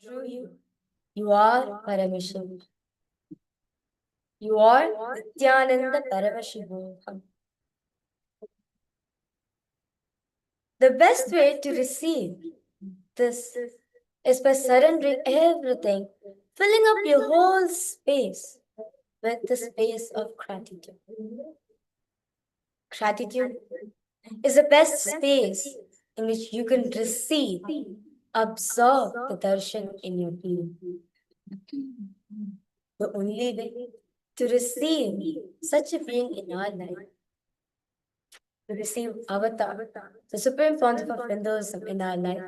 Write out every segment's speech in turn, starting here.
through you. You are Paramashiva. You are Nithyananda Paramashivam. The best way to receive this is by surrendering everything, filling up your whole space with the space of gratitude. Gratitude is the best space in which you can receive, absorb the darshan in your being. The only way to receive such a being in our life, to receive avatar, the supreme pontiff of Hinduism in our life,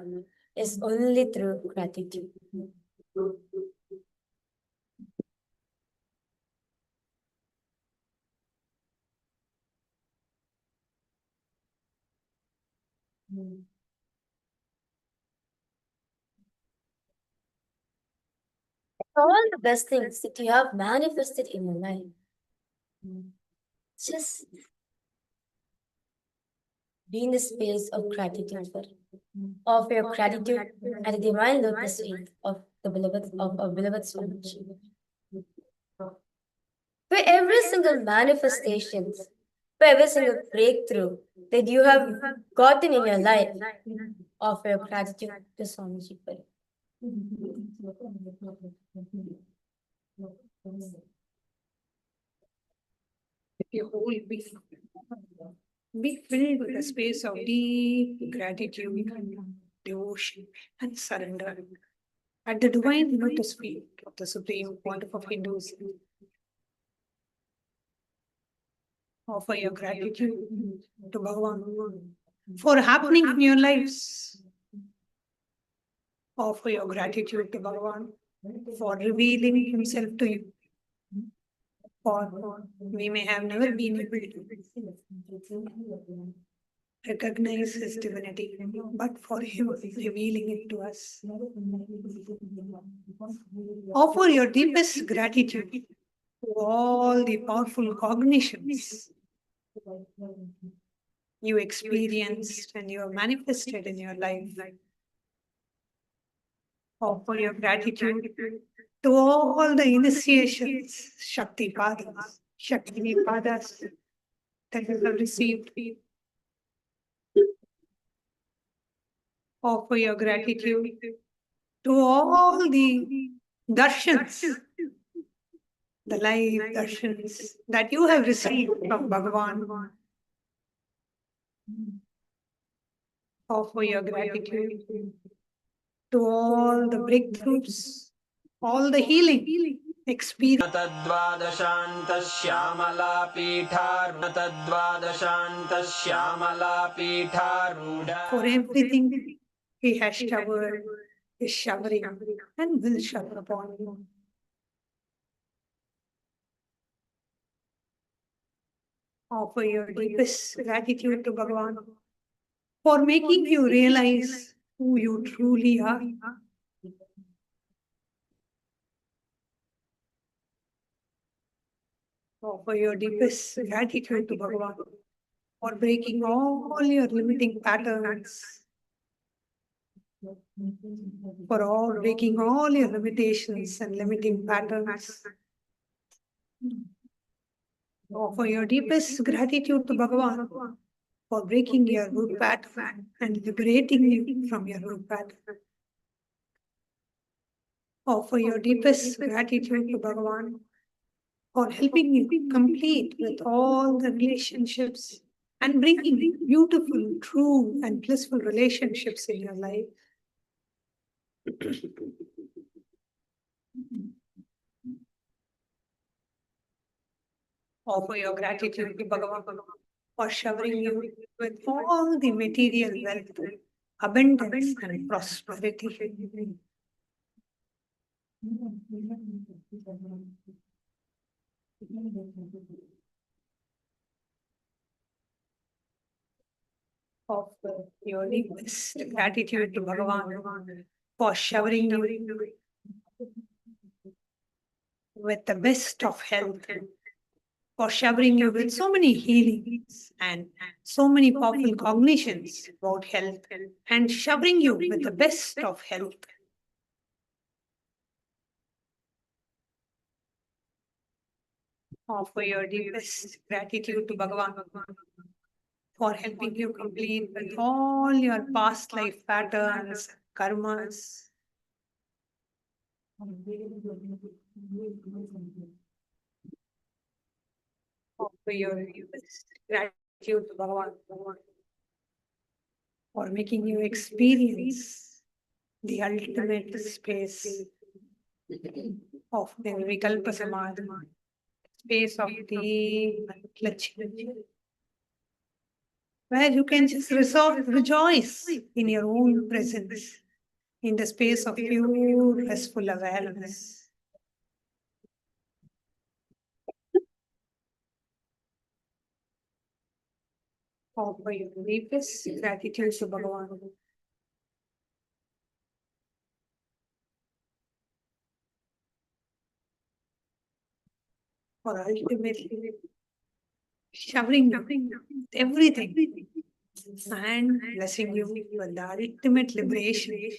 is only through gratitude. All the best things that you have manifested in your life, just be in the space of gratitude for it. Offer your gratitude at the divine lotus feet of the beloved of our beloved Swami. For every single manifestation, for every single breakthrough that you have gotten in your life, offer your gratitude to Swamiji for it. Your whole being be filled with a space of deep gratitude, devotion, and surrender at the divine lotus feet of the Supreme Pontiff of Hinduism. Offer your gratitude to Bhagavan for happening in your lives. Offer your gratitude to Bhagavan for revealing himself to you. For we may have never been able to recognize his divinity, but for him revealing it to us. Offer your deepest gratitude to all the powerful cognitions you experienced and you have manifested in your life. Offer your gratitude to all the initiations, Shakti Padas, that you have received. Offer your gratitude to all the darshans, the life darshans that you have received from Bhagavan. Offer your gratitude to all the breakthroughs, all the healing experience. For everything he has showered, is showering, and will shower upon you. Offer your deepest gratitude to Bhagavan for making you realize who you truly are. Offer your deepest gratitude to Bhagavan for breaking all your limiting patterns, for breaking all your limitations and limiting patterns. Offer your deepest gratitude to Bhagavan for breaking your root pattern and liberating you from your root pattern. Offer your deepest gratitude to Bhagavan for helping you complete with all the relationships and bringing beautiful, true, and blissful relationships in your life. Offer your gratitude to Bhagavan for showering you with all the material wealth, abundance, and prosperity. Offer your deepest gratitude to Bhagavan for showering you with the best of health, for showering you with so many healings and so many powerful cognitions about health, and showering you with the best of health. Offer your deepest gratitude to Bhagavan for helping you complete with all your past life patterns, karmas. Offer your deepest gratitude to Bhagavan for making you experience the ultimate space of the Vikalpa Samadhi, space of deep clutching, where you can just rejoice in your own presence, in the space of pure, blissful awareness. Offer your deepest gratitude to Bhagavan for ultimately showering everything and blessing you with the ultimate liberation,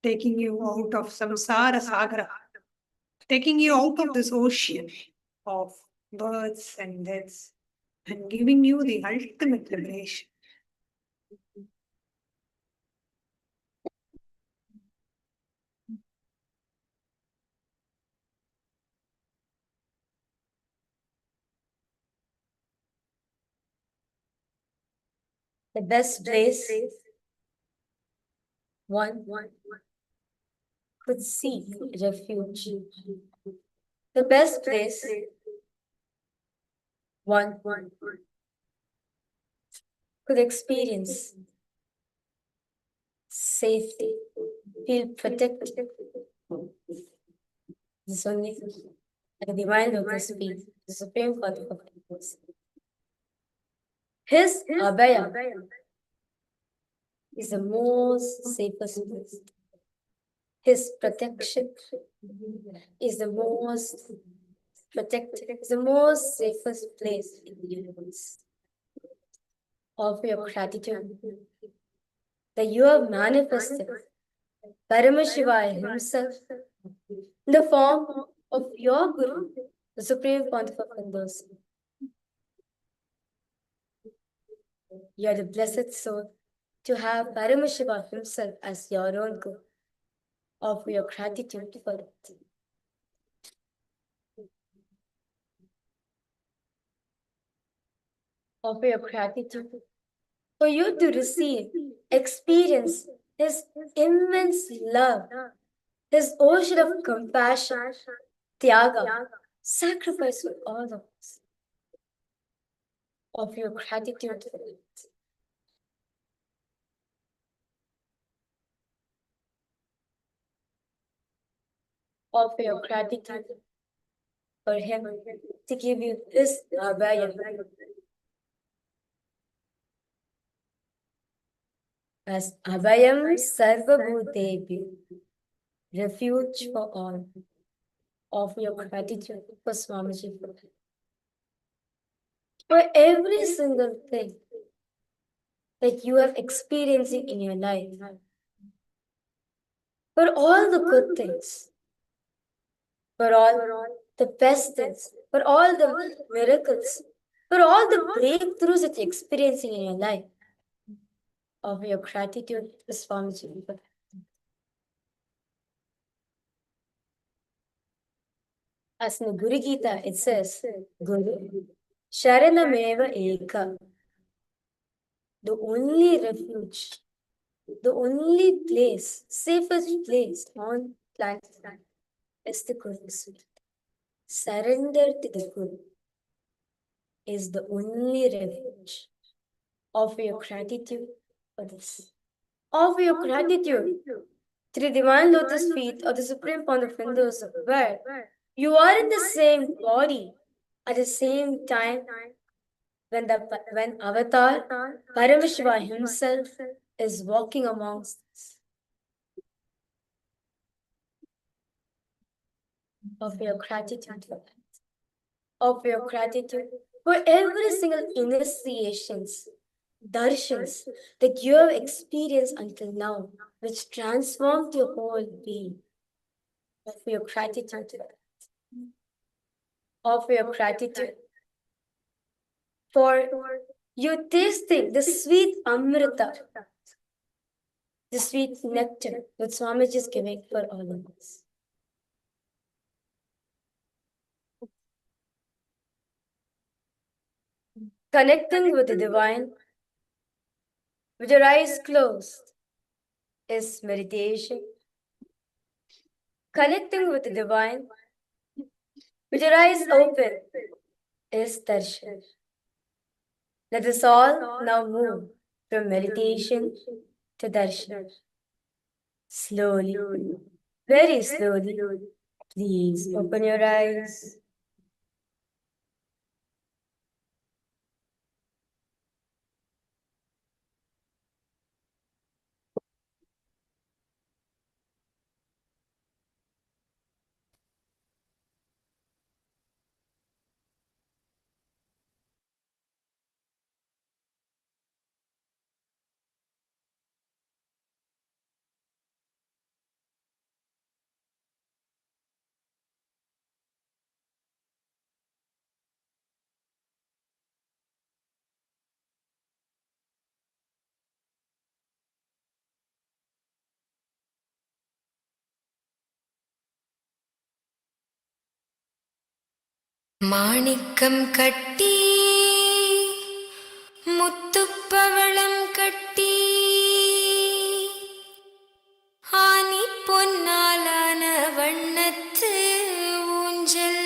taking you out of samsara sagara, taking you out of this ocean of births and deaths, and giving you the ultimate liberation. The best place one could seek refuge. The best place one could experience safety, feel protected. This only at the divine lotus feet, the supreme Father of Hinduism. His Abhayam is the most safest place. His protection is the most protected, is the most safest place in the universe. Offer your gratitude that you have manifested Paramashiva himself in the form of your Guru, the Supreme Pontiff of Hinduism. You are the blessed soul to have Paramashiva himself as your own Guru. Offer your gratitude for it. Offer your gratitude for you to receive, experience His immense love, His ocean of compassion, tyaga, sacrifice for all of us. Offer your gratitude for it. Offer your gratitude for Him to give you this Abhayam. As Abhayam Sarvabhutebhyo, refuge for all. Offer your gratitude for Swamiji for every single thing that you are experiencing in your life, for all the good things, for all the best things, for all the miracles, for all the breakthroughs that you're experiencing in your life. Offer your gratitude to Swamiji for that. As in the Guru Gita, it says, Guru, Sharanameva Eka, the only refuge, the only place, safest place on planet is the Guru's feet. Surrender to the Guru is the only refuge. Offer your gratitude for this. Offer your gratitude to the divine lotus feet of the Supreme Pontiff of Hinduism, where you are in the same body at the same time when Avatar Paramashiva himself is walking amongst us. Offer your gratitude for that. Offer your gratitude for every single initiations, darshans that you have experienced until now, which transformed your whole being. Offer your gratitude for that. offer your gratitude for you tasting the sweet amrita, the sweet nectar that Swamiji is giving for all of us. Connecting with the divine with your eyes closed is meditation. Connecting with the divine with your eyes open is darshan. Let us all now move from meditation to darshan. Slowly, very slowly, please open your eyes. மாணிக்கம் கட்டி முத்துப்பவளம் கட்டி ஆனி பொன்னாலான வண்ணத்து ஊஞ்சல்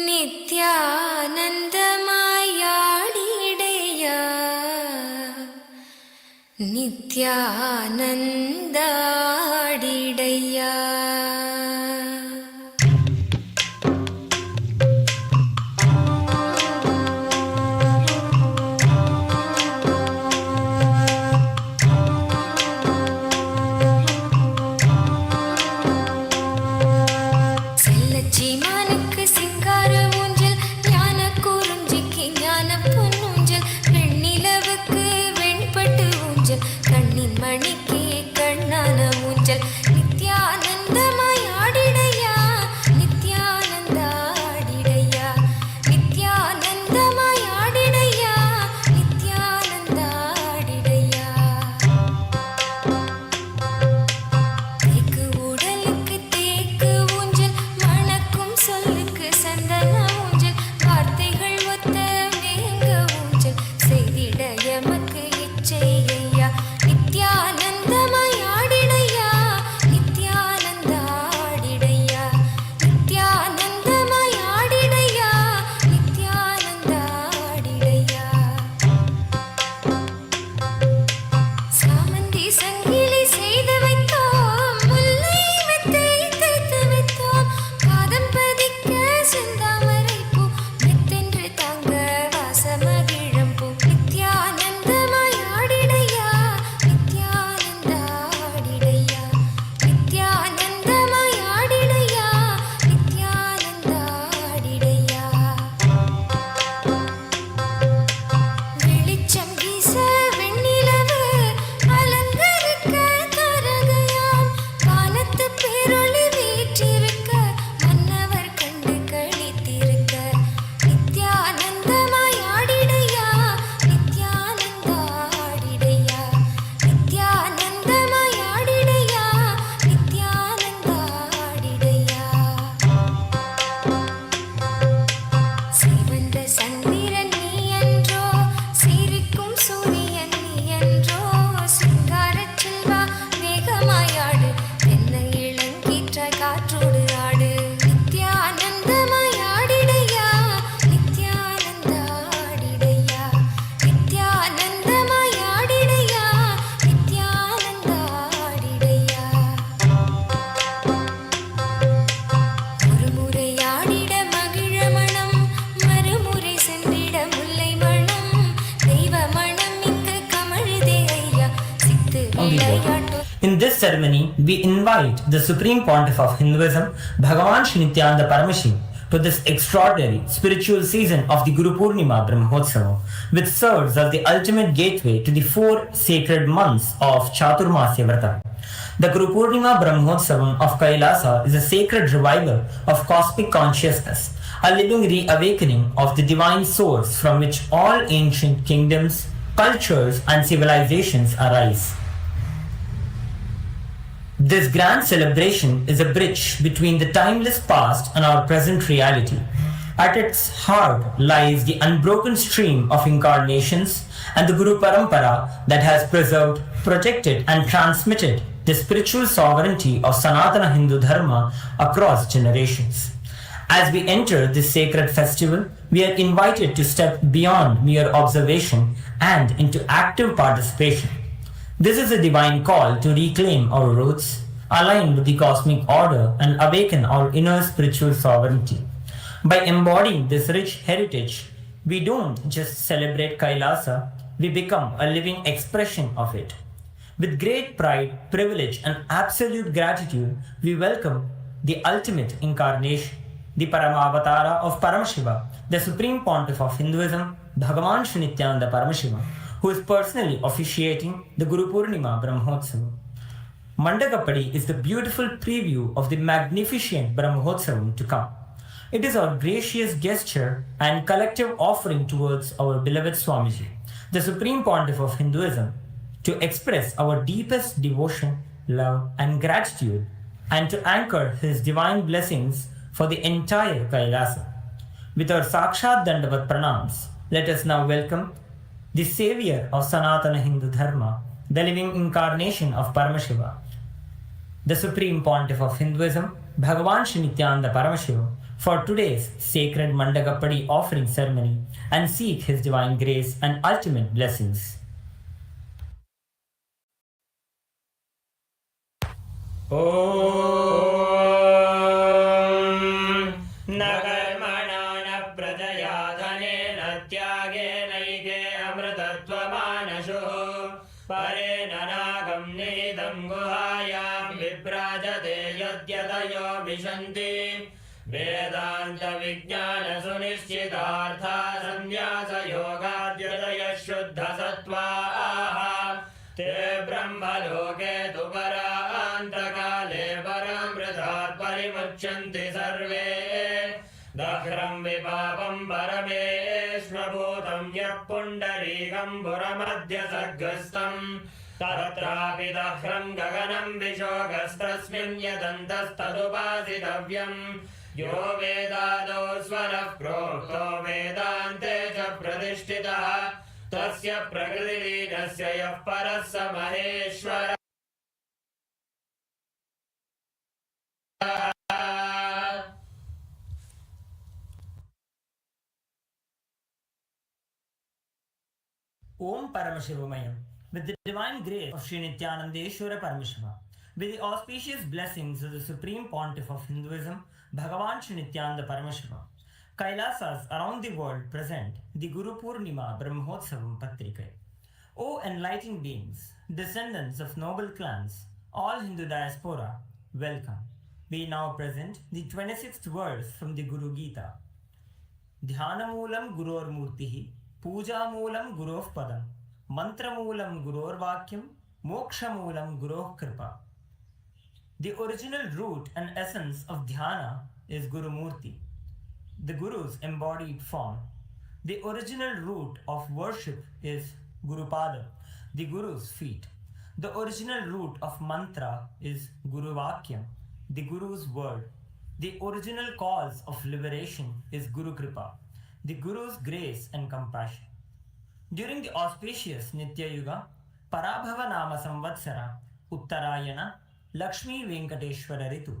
நித்யானந்தமாயாடிடையா நித்யானந்தாடிடையா In this ceremony, we invite the Supreme Pontiff of Hinduism, BHAGAVAN SRI NITHYANANDA PARAMASHIVAM, to this extraordinary spiritual season of the Guru Purnima Brahmotsava, which serves as the ultimate gateway to the 4 sacred months of Chaturmasya Vrata. The Guru Purnima Brahmotsavam of Kailasa is a sacred revival of cosmic consciousness, a living reawakening of the divine source from which all ancient kingdoms, cultures, and civilizations arise. This grand celebration is a bridge between the timeless past and our present reality. At its heart lies the unbroken stream of incarnations and the Guru Parampara that has preserved, protected, and transmitted the spiritual sovereignty of Sanatana Hindu Dharma across generations. As we enter this sacred festival, we are invited to step beyond mere observation and into active participation. This is a divine call to reclaim our roots, align with the cosmic order, and awaken our inner spiritual sovereignty. By embodying this rich heritage, we don't just celebrate Kailasa, we become a living expression of it. With great pride, privilege, and absolute gratitude, we welcome the ultimate incarnation, the Paramavatara of Paramashiva, the Supreme Pontiff of Hinduism, Bhagavan Sri Nithyananda Paramashivam, who is personally officiating the Guru Purnima Brahmotsavam. Mandagappadi is the beautiful preview of the magnificent Brahmotsavam to come. It is our gracious gesture and collective offering towards our beloved Swamiji, the Supreme Pontiff of Hinduism, to express our deepest devotion, love, and gratitude, and to anchor his divine blessings for the entire Kailasa. With our Sakshat Dandavat Pranams, let us now welcome the savior of Sanatana Hindu Dharma, the living incarnation of Paramashiva, the Supreme Pontiff of Hinduism, Bhagavan Sri Nithyananda Paramashivam, for today's sacred Mandagappadi offering ceremony and seek his divine grace and ultimate blessings. वेदांत विज्ञान सुनिश्चितार्था संन्यास योगाद्यतय शुद्ध सत्त्वाः ते ब्रह्मलोके तु परान्तकाले परामृतात् परिमुच्यन्ति सर्वे दह्रं विपापं परमेश्वभूतं यः पुण्डरीकं पुरमध्य सर्गस्थम् तत्रापि दह्रं गगनं विशोकस्तस्मिन् यदन्तस्तदुपासितव्यम् यो वेदादौ स्वरः प्रोक्तो वेदान्ते च प्रतिष्ठितः तस्य प्रकृतिलीनस्य यः परः स महेश्वरः Om Paramashivamayam. With the divine grace of Sri Nithyanandeshwara Paramashiva, with the auspicious blessings of the Supreme Pontiff of Hinduism, Bhagavan Sri Nithyananda Paramashivam, Kailasas around the world present the Guru Purnima Brahmotsavam Patrikai. O enlightened beings, descendants of noble clans, all Hindu diaspora, welcome. We now present the 26th verse from the Guru Gita. Dhyanamoolam Guror Murtihi, Pujamoolam Guroh Padam, Mantramulam Guror Vakyam, Mokshamulam Guroh Kripa. The original root and essence of dhyana is Guru Murti, the Guru's embodied form. The original root of worship is Guru Pada, the Guru's feet. The original root of mantra is Guru Vakyam, the Guru's word. The original cause of liberation is Guru Kripa, the Guru's grace and compassion. During the auspicious Nitya Yuga, Parabhava Nama Samvatsara, Uttarayana, Lakshmi Venkateshwara Ritu,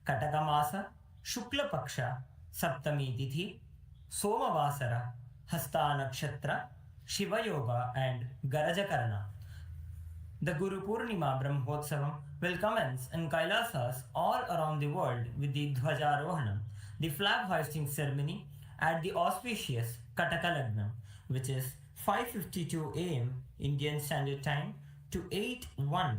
Katakamasa, Shukla Paksha, Saptami Tithi, Somavasara, Hasta Nakshatra, Shiva Yoga, and Garajakarana. The Guru Purnima Brahmotsavam will commence in Kailasas all around the world with the Dhwajarohanam, the flag hoisting ceremony at the auspicious Kataka Lagnam, which is 5:52 am Indian Standard Time to 8:01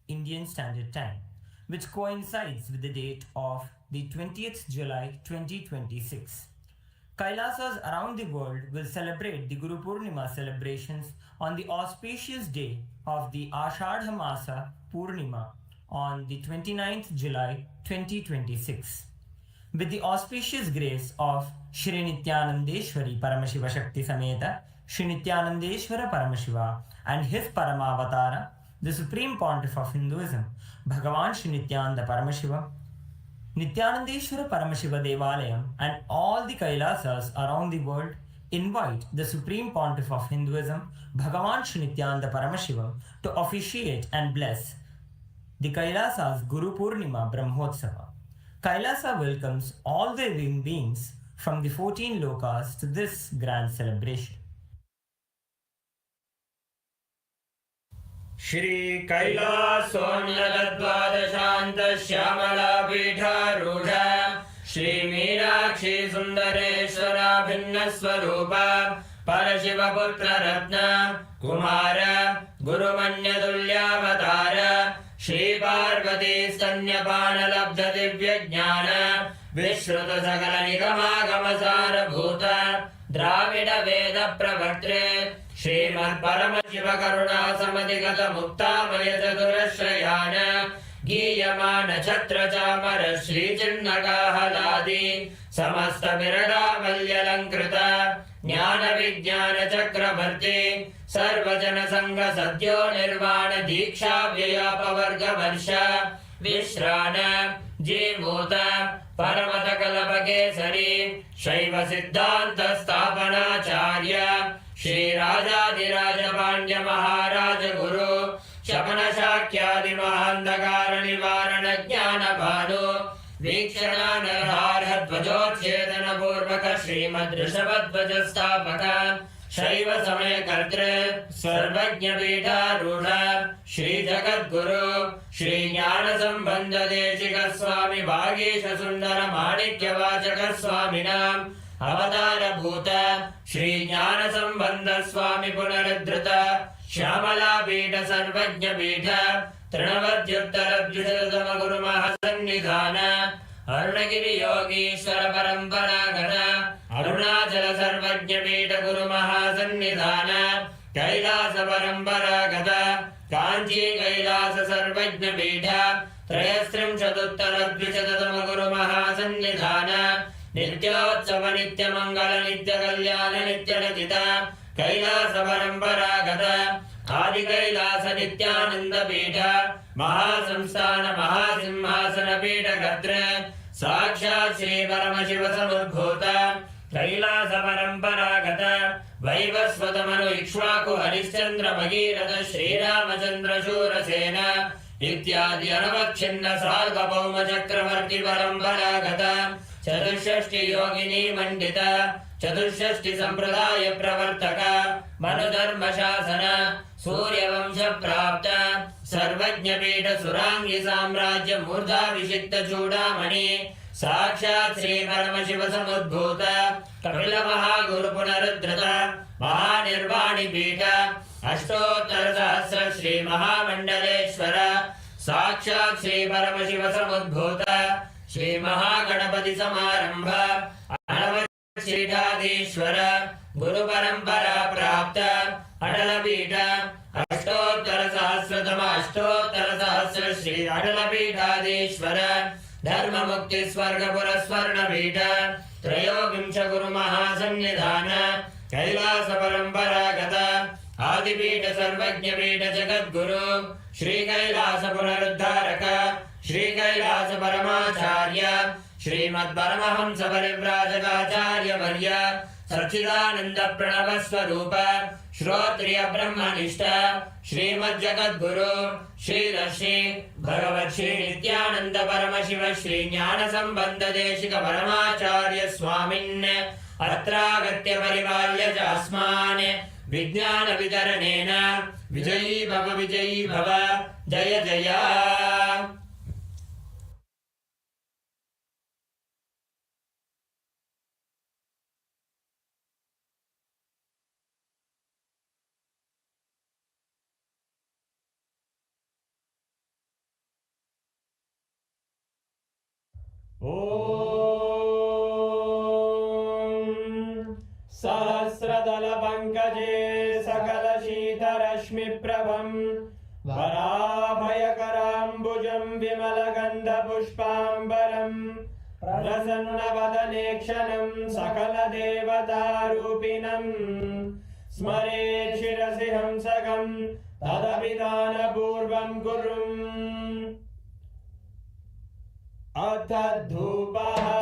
Indian Standard Time, which coincides with the date of the 20th July 2026. Kailasas around the world will celebrate the Guru Purnima celebrations on the auspicious day of the Ashadha Masa Purnima on the 29th July 2026. With the auspicious grace of Shri Nithyanandeshwari Paramashiva Shakti Sameta, Shri Nithyanandeshwara Paramashiva and his Paramavatara, the Supreme Pontiff of Hinduism, Bhagavan Shri Nithyananda Paramashiva, Nithyanandeshwara Paramashiva Devalayam and all the Kailasas around the world invite the Supreme Pontiff of Hinduism, Bhagavan Shri Nithyananda Paramashiva, to officiate and bless the Kailasa's Guru Purnima Brahmotsava. Kailasa welcomes all the living beings from the 14 lokas to this grand celebration. Shri Kailasonnata Dvadashanta Shyamala Pīṭhārūಢa Shri Meenakshi Sundareshwara Bhinna Swarupa Parashiva Putra Ratna Kumara Guru Manya Dulyavatara Shri Parvati Stanyapana Labdha Divya Jnana Vishruta Sakala Nigama Gamasara Bhuta Dravida Veda Pravartre Srimad Paramashiva Karuna Samadhigata Mukta Mayata Durashrayana Giyamana Chatra Chamara Shri Chinnaka Haladi Samasta Virada Valyalankrita Jnana Vijnana Chakravarti Sarvajana Sangha Sadhyo Nirvana Diksha Vyayapa Varga Varsha Vishrana Jimuta Paramata Kalapakesari Shaiva Siddhanta Sthapanacharya Shri Rajadiraja Pandya Maharaja Guru Shapana Shakyadi Mahandakara Nivarana Jnana Bhanu Vikshana Narhara Dhvajotchedana Purvaka Srimad Rishabhadvaja Sthapaka Shaiva Samaya Kartre Sarvajna Pīṭhārūಢa Shri Jagat Guru Shri Jnana Sambandha Deshika Swami Bhagesha Sundara Manikya Vachaka Swaminam Avatara Bhuta Shri Jnana Sambandha Swami Punaradhrita Shyamala Pīṭha Sarvajna Pīṭha Trinavadyuttara Dvishadama Guru Mahasannidhana Arunagiri Yogishwara Parampara Arunachala Sarvajna Pīṭha Guru Mahasannidhana Kailasa Parampara Gata Kanchi Kailasa Sarvajna Pīṭha Trayastrim Chaduttara Dvishadama Guru Mahasannidhana Nityotsava Nitya Mangala Nitya Kalyana Nitya Natita Kailasa Parampara Gata Adi Kailasa Nithyananda Pīṭha Mahasamsthana Mahasimhasana Pīṭha Gatra Sakshat Shri Paramashiva Samudbhuta Kailasa Parampara Gata Vaivasvatamanu Ikshvaku Harishchandra Bhagīratha Shri Ramachandra Shurasena Ityadi Anavakshina Sarvabhauma Chakravarti Parampara Gata Chaturshashti Yogini Mandita Chaturshashti Sampradaya Pravartaka Manudharma Shasana Surya Vamsha Prapta Sarvajna Pīṭha Surangi Samrajya Murdha Vishitta Chudamani Sakshat Shri Paramashiva Samudbhuta Kapila Mahaguru Punaradhrita Mahanirvani Pīṭha Ashtottara Sahasra Shri Mahamandaleshwara Sakshat Shri Paramashiva Samudbhuta Shri Mahaganapati Samarambha Anavachidadishwara Guru Parampara Prapta Adala Pīṭha Ashtottara Sahasra Shri Adala Pīṭhadishwara Dharma Mukti Swarga Puraswarna Pīṭha Trayogimsha Guru Mahasannidhana Kailasa Parampara Gata Adi Pīṭha Sarvajna Pīṭha Jagat Guru Shri Kailasa Punaruddharaka Shri Kailasa Paramacharya Srimad Paramahamsa Parivrajagacharya Varya Satchidananda Pranava Swarupa Shrotriya Brahmanishta Srimad Jagat Guru Shri Rashi Bhagavat Shri Nithyananda Paramashiva Shri Jnana Sambandha Deshika Paramacharya Swamin Atragatya Parivalya Jasman Vijnana Vidaranena Vijayi Bhava Jaya Jaya. Om सकलशीतरश्मिप्रभम् वराभयकराम्बुजं विमलगन्धपुष्पाम्बरम् प्रसन्नवदने क्षणं सकलदेवतारूपिणम् स्मरेत् शिरसि हंसकं तदभिधानपूर्वं कुर्वन् अथ धूपः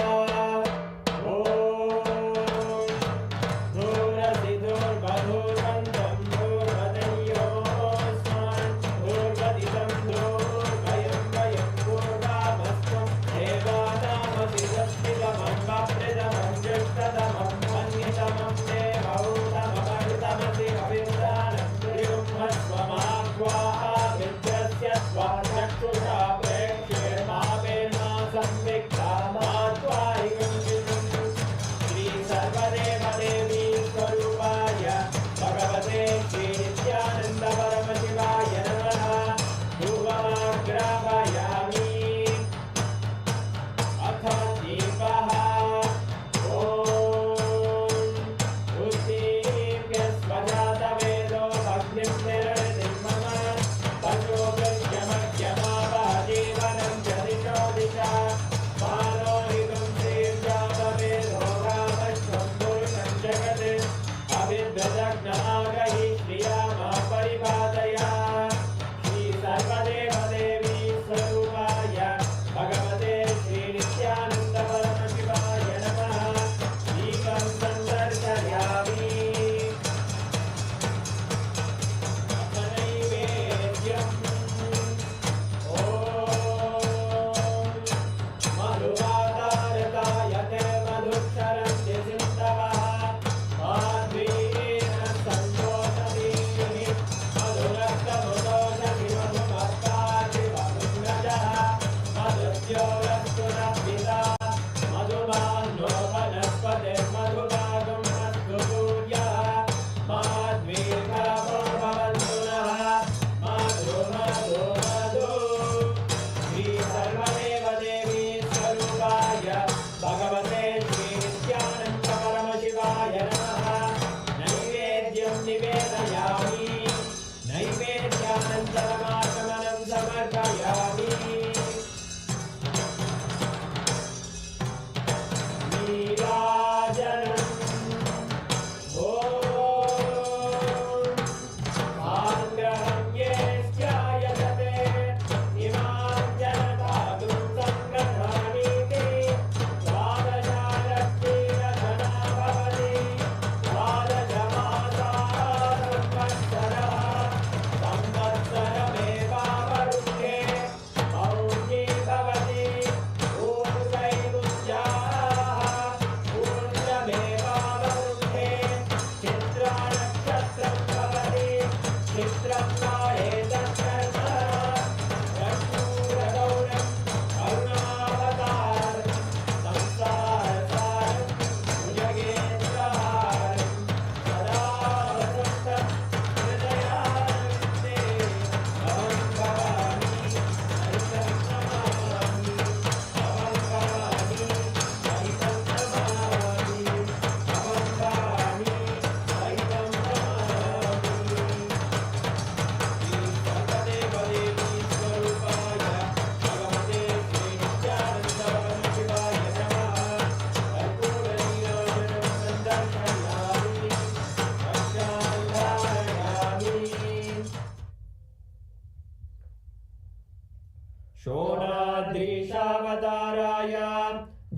शोणाद्रीशावताराय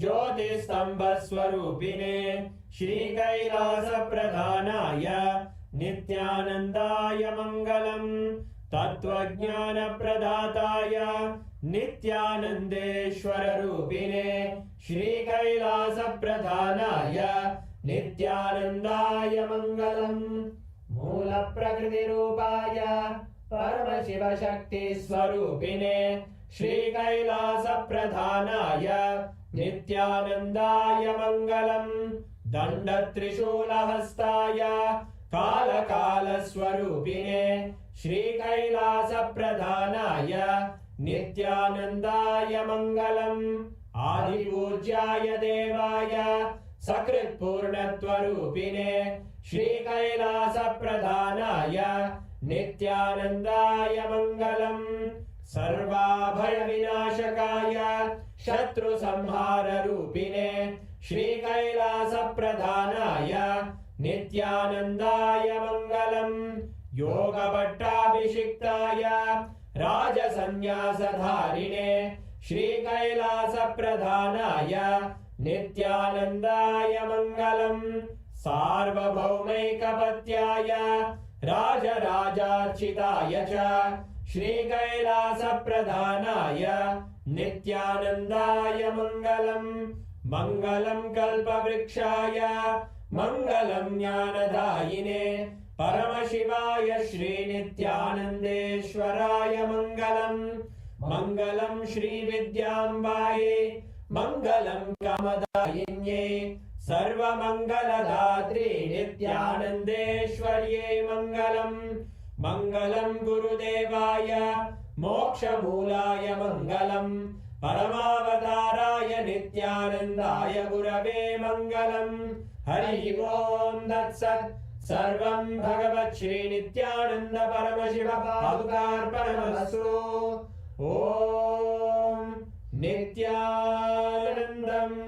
ज्योतिस्तम्भस्वरूपिणे श्रीकैलासप्रधानाय नित्यानन्दाय मङ्गलम् तत्त्वज्ञानप्रदाताय नित्यानन्देश्वररूपिणे श्रीकैलासप्रधानाय नित्यानन्दाय मङ्गलम् मूलप्रकृतिरूपाय परमशिवशक्तिस्वरूपिणे श्रीकैलासप्रधानाय नित्यानन्दाय मङ्गलम् दण्डत्रिशूलहस्ताय कालकालस्वरूपिणे श्रीकैलासप्रधानाय नित्यानन्दाय मङ्गलम् आदिपूज्याय देवाय सकृत्पूर्णत्वरूपिणे श्रीकैलासप्रधानाय नित्यानन्दाय मङ्गलम् सर्वाभयविनाशकाय शत्रुसंहाररूपिणे श्रीकैलासप्रधानाय नित्यानन्दाय मङ्गलम् योगभट्टाभिषिक्ताय राजसन्न्यासधारिणे श्रीकैलासप्रधानाय नित्यानन्दाय मङ्गलम् सार्वभौमैकपत्याय राजराजार्चिताय च श्रीकैलासप्रधानाय नित्यानन्दाय मङ्गलम् मङ्गलम् कल्पवृक्षाय मङ्गलम् ज्ञानदायिने परमशिवाय श्रीनित्यानन्देश्वराय मङ्गलम् मङ्गलम् श्रीविद्याम्बायै मङ्गलम् कामदायिन्यै सर्वमङ्गलदात्रे नित्यानन्देश्वर्यै मङ्गलम् मङ्गलम् गुरुदेवाय मोक्षमूलाय मङ्गलम् परमावताराय नित्यानन्दाय गुरवे मङ्गलम् हरि ओम् तत्सत् सर्वं भगवत् श्रीनित्यानन्द परमशिव पादुकार्पणमस्तु ॐ नित्यानन्दम्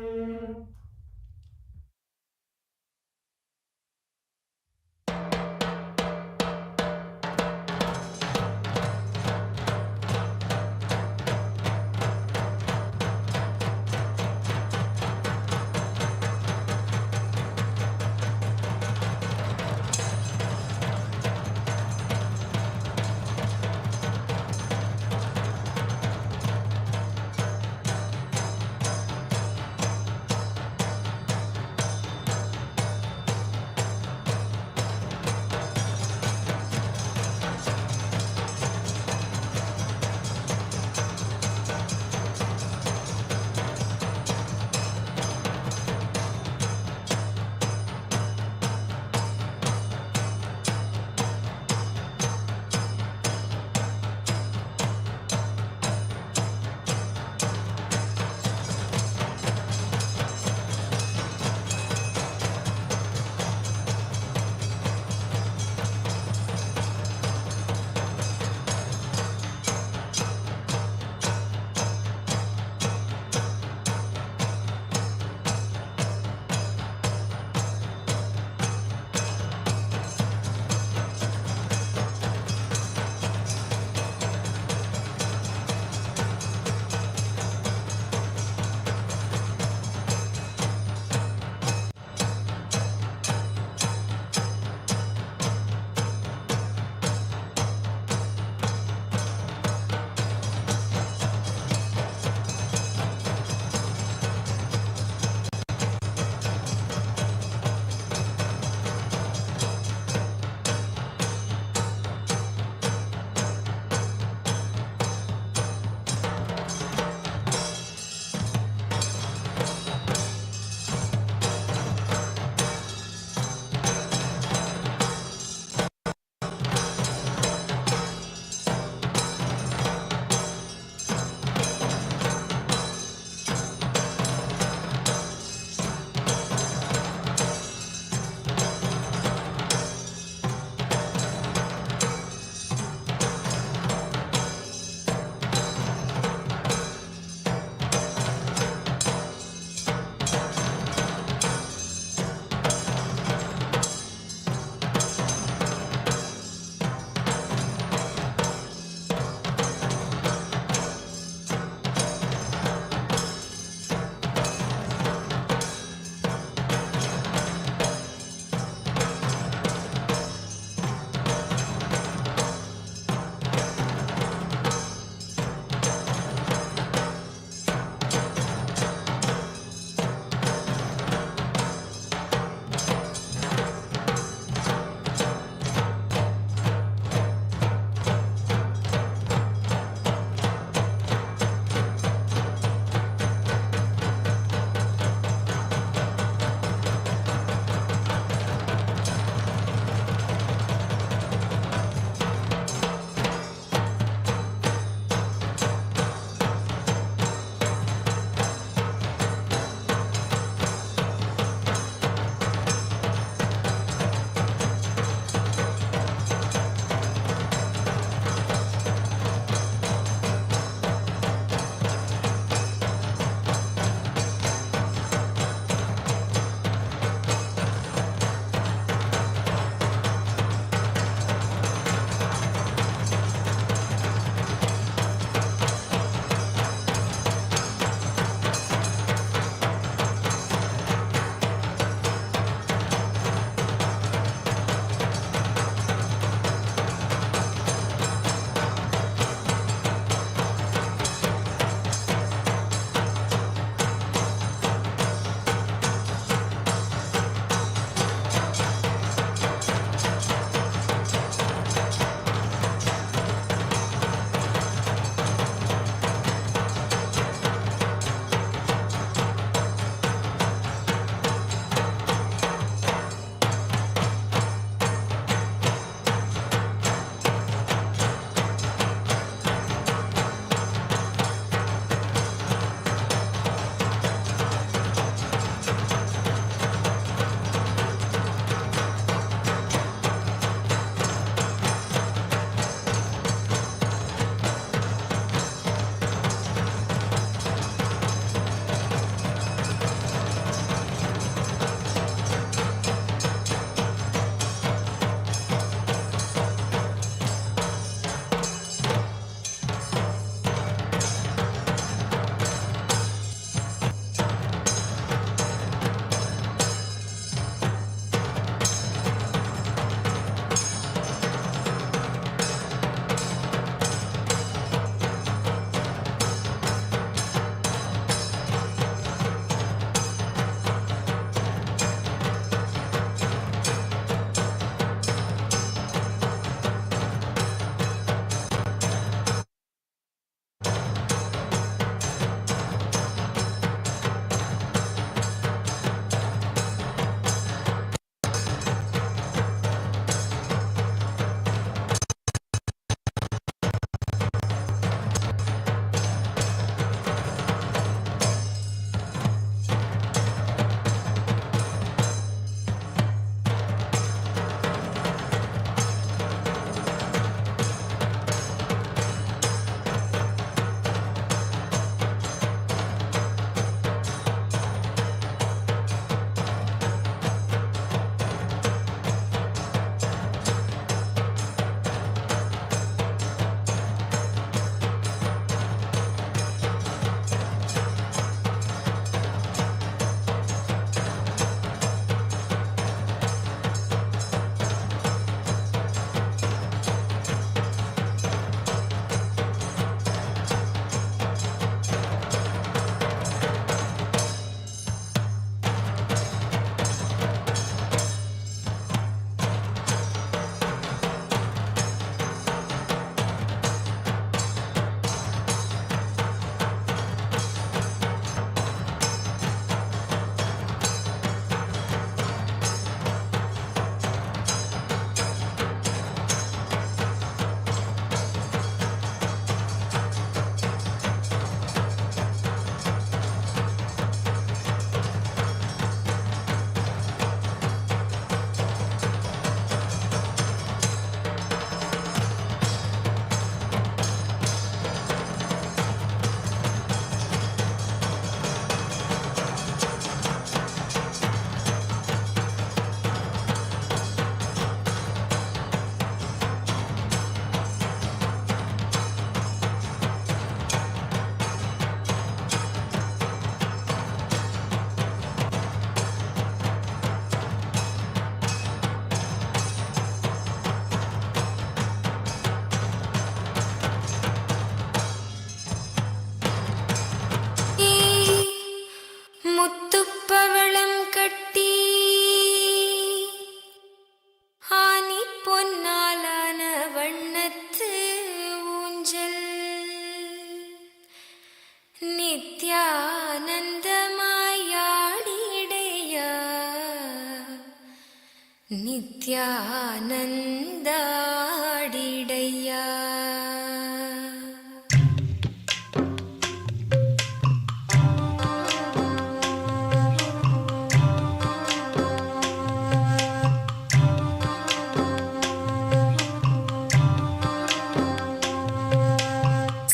நித்யானந்தாடிடையா.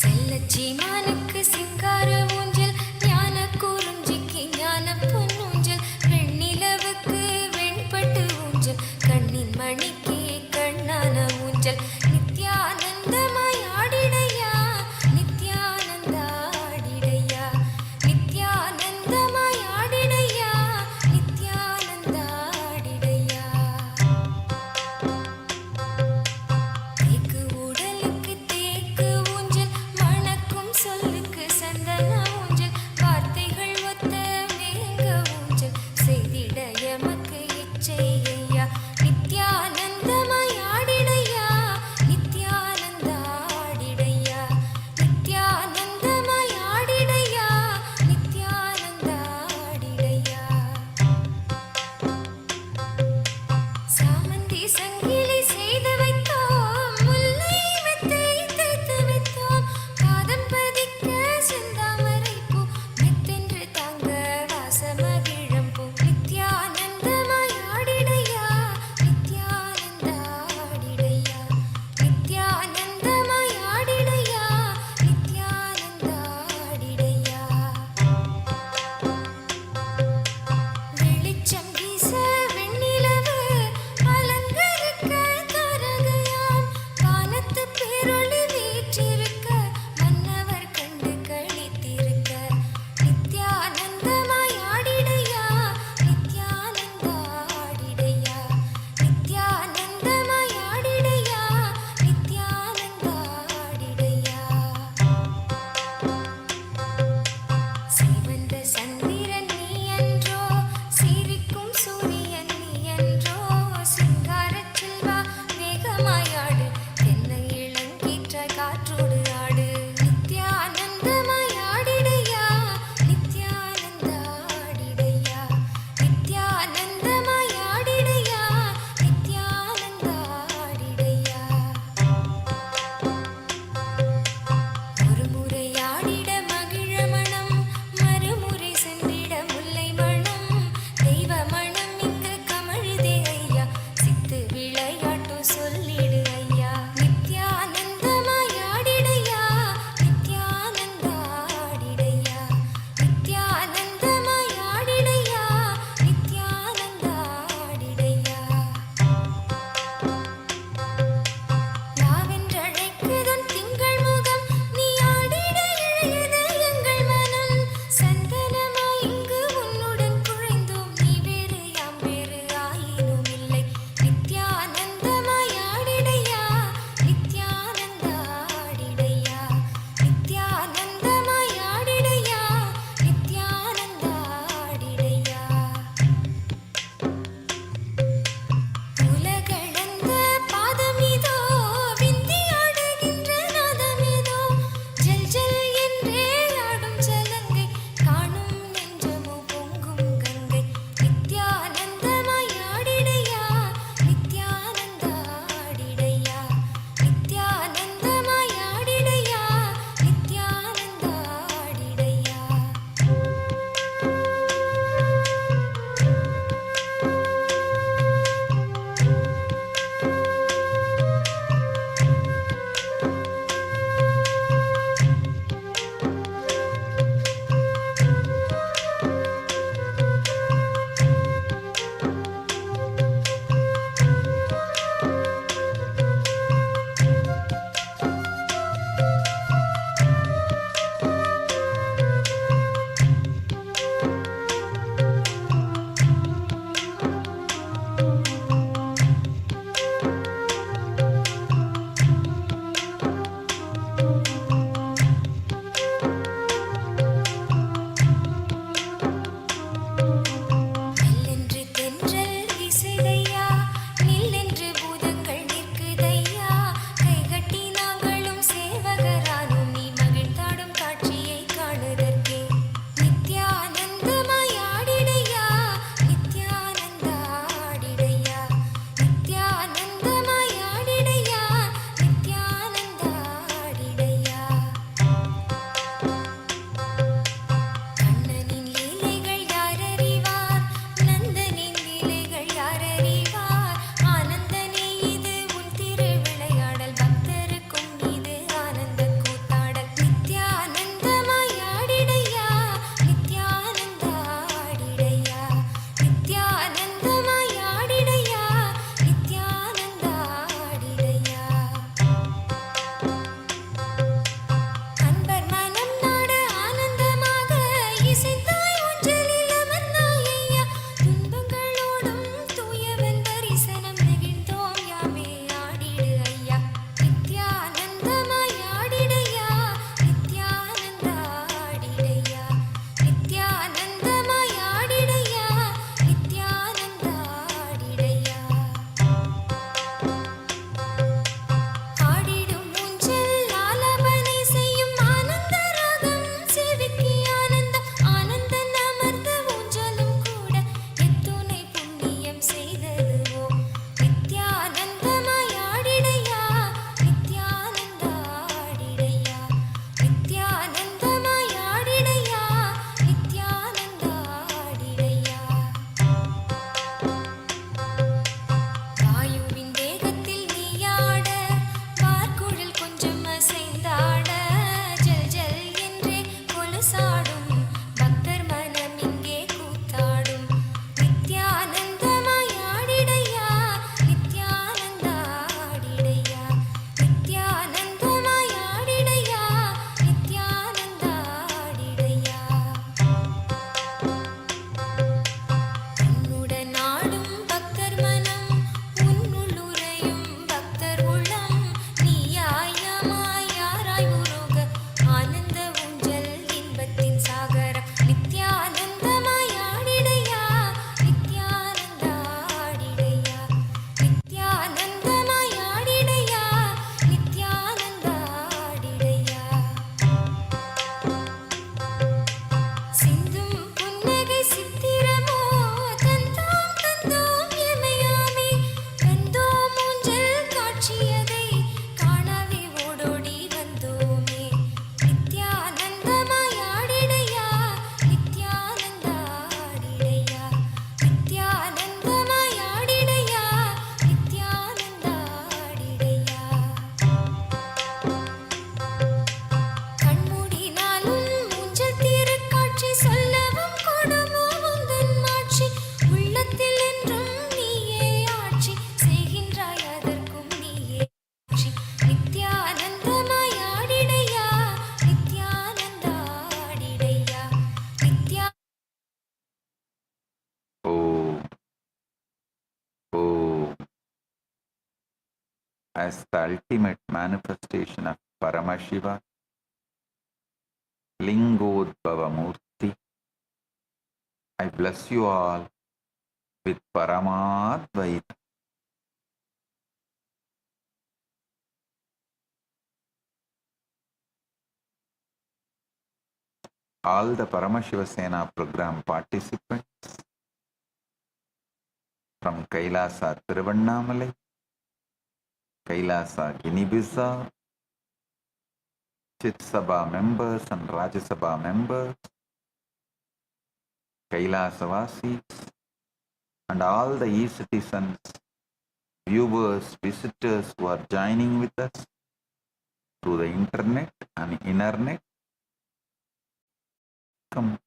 செல்லச்சீமானுக்கு சிங்கார ஊஞ்சல், ஞான குறிஞ்சிக்கு ஞான பொன்னூஞ்சல், வெண்ணிலவுக்கு வெண்பட்டு ஊஞ்சல், கண்ணின் மணிக்கு கண்ணான ஊஞ்சல். நித்யானந்தமாய் ஆடிடையா, நித்யானந்தாடிடையா, நித்யானந்தமாய் ஆடிடையா, நித்யானந்தாடிடையா. தேக்கு உடலுக்கு தேக்கு ஊஞ்சல், மணக்கும் சொல்லுக்கு சந்தன ஊஞ்சல், வார்த்தைகள் ஒத்த மேக ஊஞ்சல், செய்திட எமக்கு இச்சை ஐயா. நித்யானந்தமாய் ஆடிடையா, as the ultimate manifestation of Paramashiva, Lingodbhava Murti, I bless you all with Paramadvaita. All the Paramashiva Sena program participants from Kailasa Tiruvannamalai, Kailasa Guinea-Bissau, Chit Sabha members and Rajya Sabha members, Kailasavasis, and all the e-citizens, viewers, visitors who are joining with us through the internet and internet. Welcome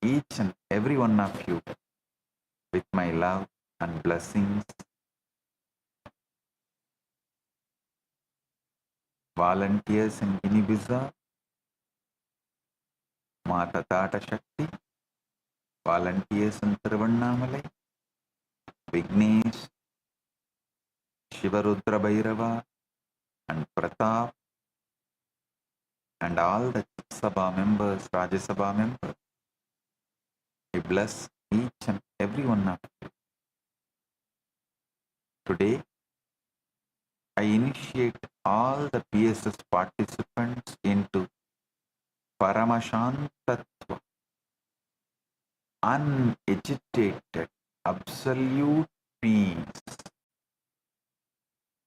each and every one of you with my love and blessings. Volunteers in Guinea-Bissau, Mata Tata Shakti, volunteers in Tiruvannamalai, Vignesh, Shivarudra Bhairava, and Pratap, and all the Sabha members, Rajya Sabha members. I bless each and every one of you. Today, I initiate all the PSS participants into Paramashantatva, unagitated, absolute peace,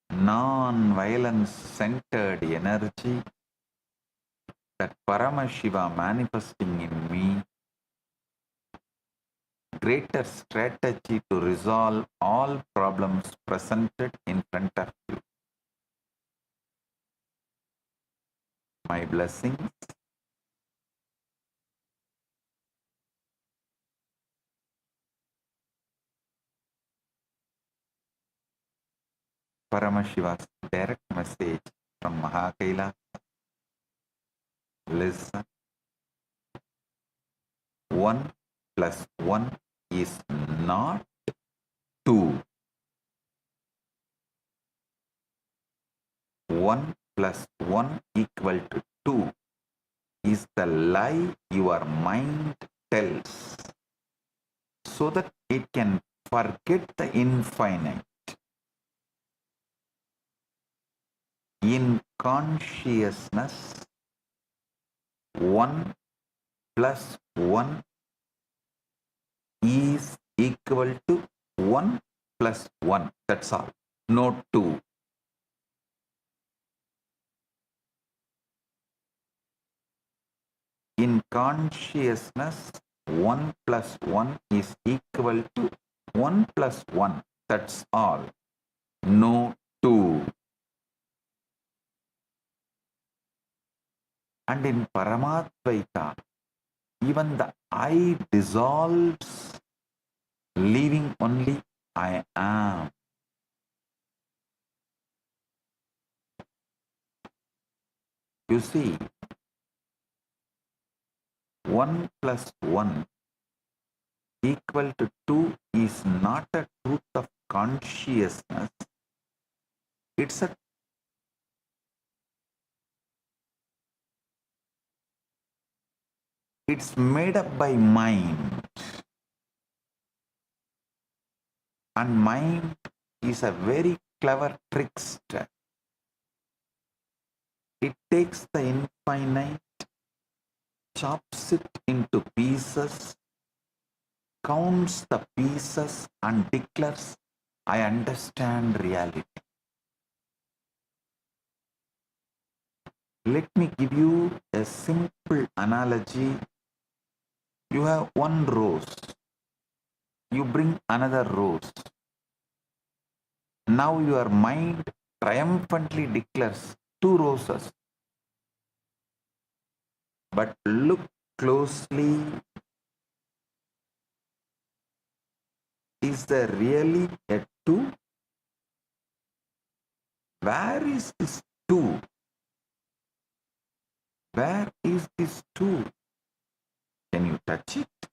non-violence centered energy, that Paramashiva manifesting in me, greater strategy to resolve all problems presented in front of you. My blessings. Paramashiva's direct message from Mahakaila. Listen. 1 plus 1 is not 2. 1 plus 1 equal to 2 is the lie your mind tells, so that it can forget the infinite. In consciousness, 1 plus 1 is equal to 1 plus 1. That's all. No 2. In consciousness, 1 plus 1 is equal to 1 plus 1. That's all. No 2. And in Paramadvaita, even the I dissolves, leaving only I am. You see, 1 plus 1 equal to 2 is not a truth of consciousness. It's made up by mind. And mind is a very clever trickster. It takes the infinite, chops it into pieces, counts the pieces and declares, I understand reality. Let me give you a simple analogy. You have one rose. You bring another rose. Now your mind triumphantly declares 2 roses. But look closely. Is there really a 2? Where is this 2? Where is this 2? Can you touch it?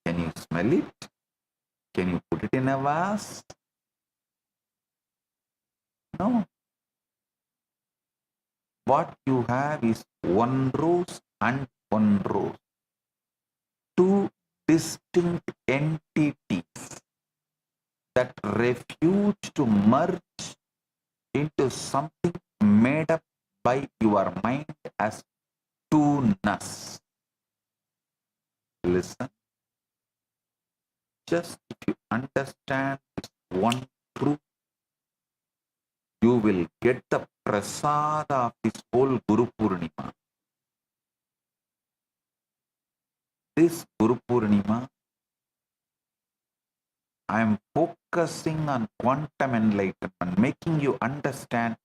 Can you smell it? Can you put it in a vase? No. What you have is one rose and one rose. Two distinct entities that refuse to merge into something made up by your mind as two-ness. Listen, just if you understand this one truth, you will get the prasada of this whole Guru Purnima. This Guru Purnima, I am focusing on quantum enlightenment, making you understand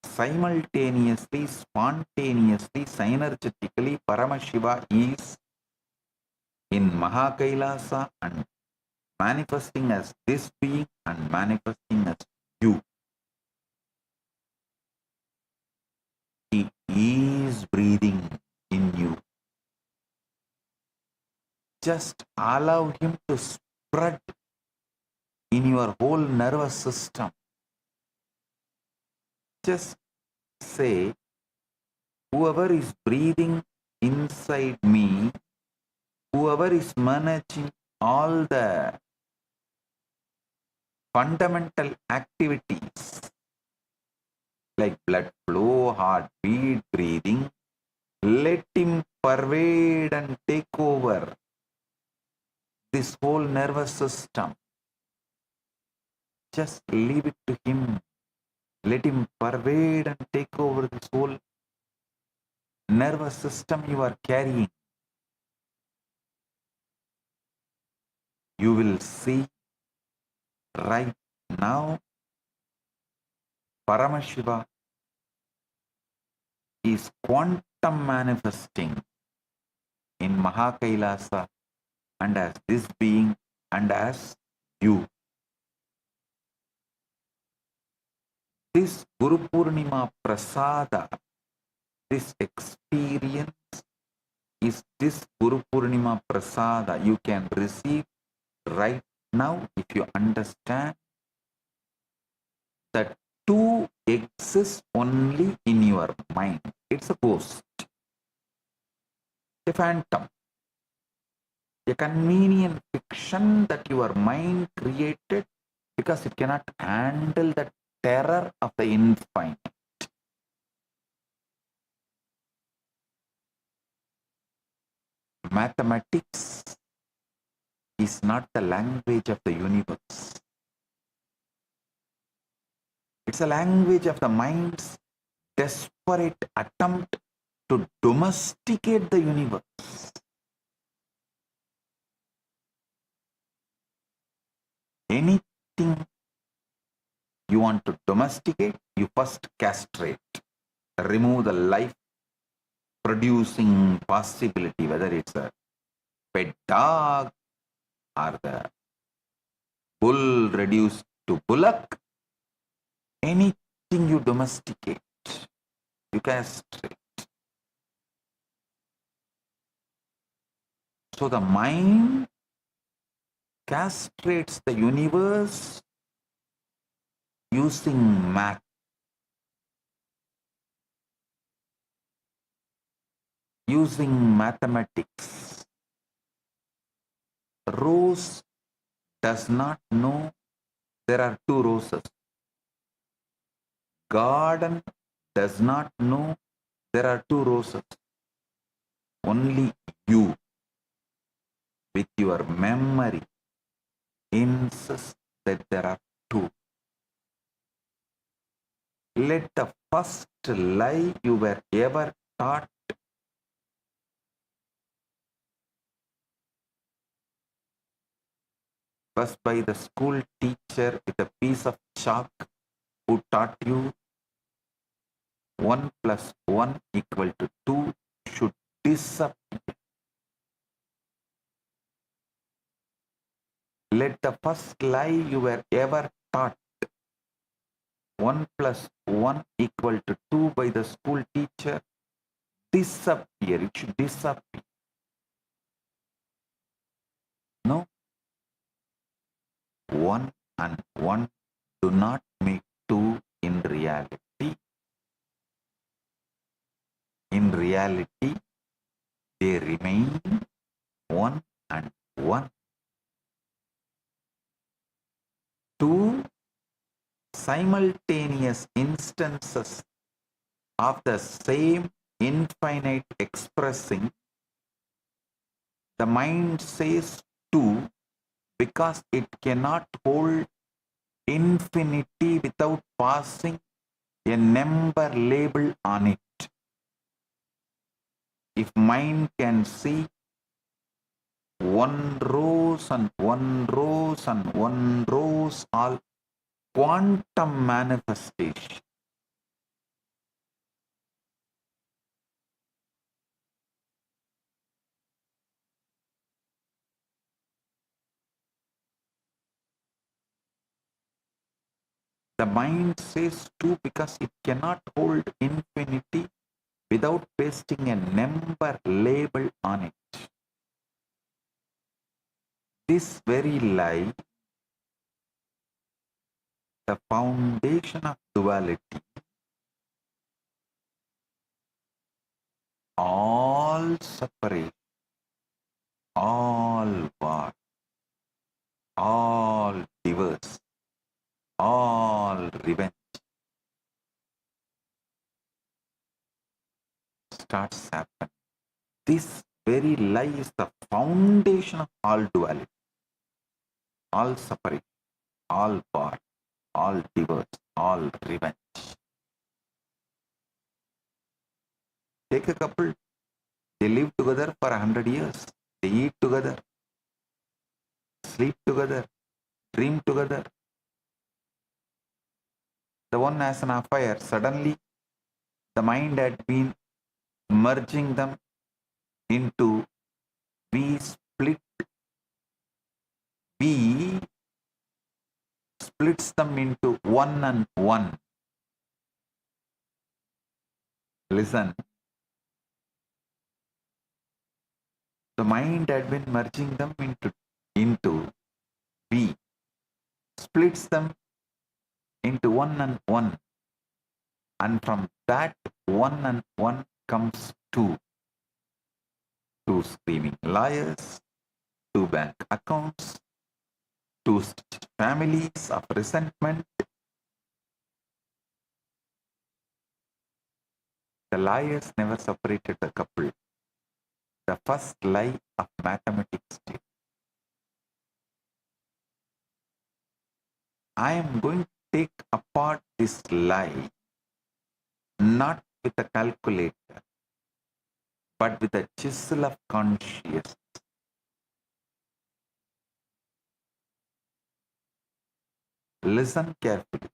simultaneously, spontaneously, synergetically, Paramashiva is in Mahakailasa and manifesting as this being and manifesting as you. He is breathing in you. Just allow him to spread in your whole nervous system. Just say, whoever is breathing inside me, whoever is managing all the fundamental activities like blood flow, heartbeat, breathing, let him pervade and take over this whole nervous system. Just leave it to him. Let him pervade and take over this whole nervous system you are carrying. You will see right now Paramashiva is quantum manifesting in Mahakailasa and as this being and as you. This Guru Purnima Prasada, this experience is this Guru Purnima Prasada you can receive right now if you understand that two exist only in your mind. It's a ghost, a phantom, a convenient fiction that your mind created because it cannot handle the terror of the infinite. Mathematics is not the language of the universe. It's a language of the mind's desperate attempt to domesticate the universe. Anything you want to domesticate, you first castrate, remove the life producing possibility, whether it's a pet dog or the bull reduced to bullock. Anything you domesticate, you castrate. So the mind castrates the universe using math. Using mathematics. Rose does not know there are two roses. Garden does not know there are two roses. Only you, with your memory, insist that there are two. Let the first lie you were ever taught was by the school teacher with a piece of chalk who taught you 1 plus 1 equal to 2 should disappear. Let the first lie you were ever taught 1 plus 1 equal to 2 by the school teacher disappear. It should disappear. No. 1 and 1 do not make 2 in reality, they remain one and one. Two simultaneous instances of the same infinite expressing, the mind says two because it cannot hold infinity without passing a number label on it. If mind can see one rose and one rose and one rose, all quantum manifestation, the mind says two because it cannot hold infinity without pasting a number label on it. This very lie, the foundation of duality, all separate, all war, all divorce, all revenge starts happening. This very lie is the foundation of all duality, all separation, all war, all divorce, all revenge. Take a couple, they live together for 100 years. They eat together, sleep together, dream together. The one has an affair. Suddenly, the mind had been merging them into we splits them into one and one. Listen. The mind had been merging them into we, splits them into one and one. And from that one and one comes two. Two screaming liars, two bank accounts, two families of resentment. The liars never separated the couple. The first lie of mathematics. I am going to take apart this lie not with a calculator, but with a chisel of consciousness. Listen carefully.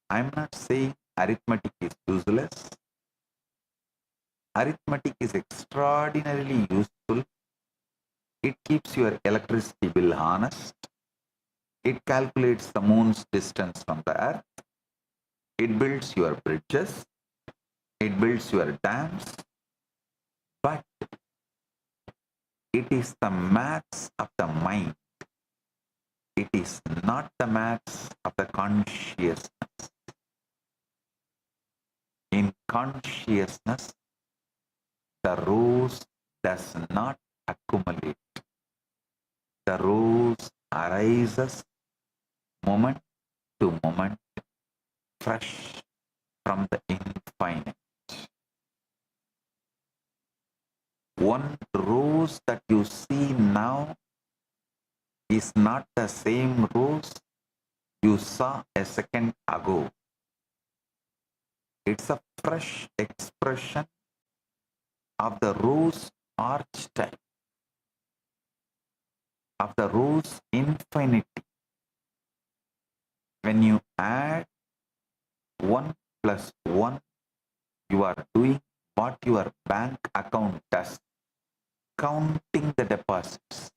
I am not saying arithmetic is useless. Arithmetic is extraordinarily useful. It keeps your electricity bill honest. It calculates the moon's distance from the earth. It builds your bridges. It builds your dams. But it is the maths of the mind. It is not the maths of the consciousness. In consciousness, the rose does not accumulate. The rose arises moment to moment, fresh from the infinite. One rose that you see now is not the same rose you saw a second ago. It's a fresh expression of the rose archetype, of the rose infinity. When you add 1 plus 1, you are doing what your bank account does, counting the deposits.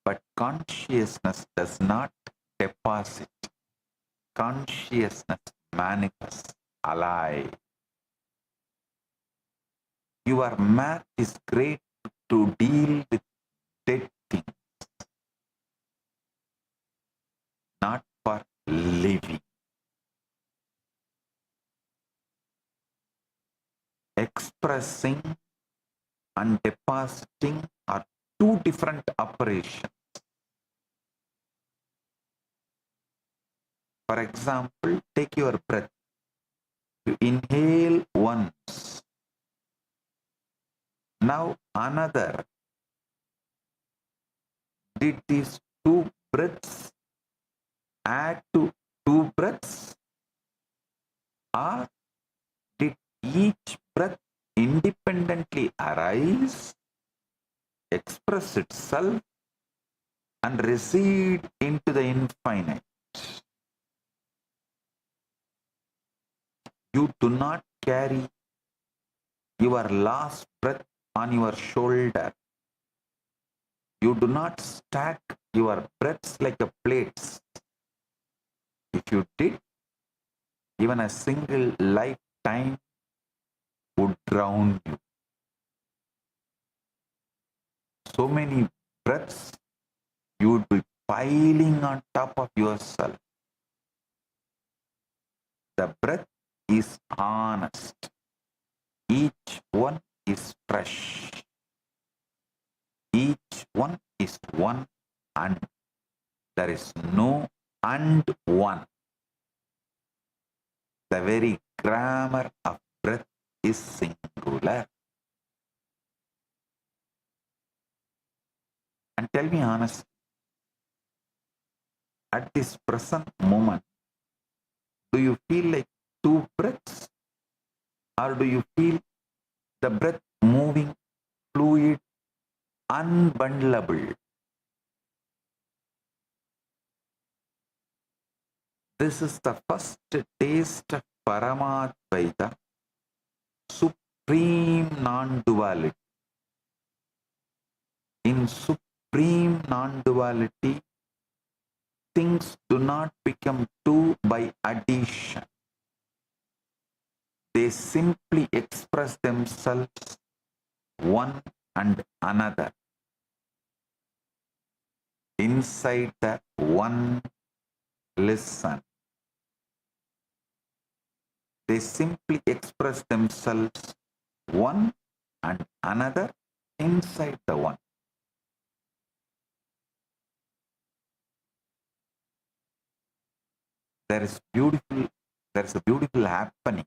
But consciousness does not deposit. Consciousness manifests, alive. Your math is great to deal with dead things, not for living. Expressing and depositing are two different operations. For example, take your breath. You inhale once. Now another. Did these two breaths add to two breaths? Or did each breath independently arise, express itself, and recede into the infinite? You do not carry your last breath on your shoulder. You do not stack your breaths like a plates. If you did, even a single lifetime would drown you. So many breaths you would be piling on top of yourself. The breath is honest. Each one is fresh. Each one is one, and there is no and one. The very grammar of breath is singular. And tell me honestly, at this present moment, do you feel like two breaths? Or do you feel the breath moving, fluid, unbundleable? This is the first taste of Paramadvaita, supreme non-duality. In supreme non-duality, things do not become two by addition. They simply express themselves one and another inside the one. Listen. They simply express themselves one and another inside the one. There is a beautiful happening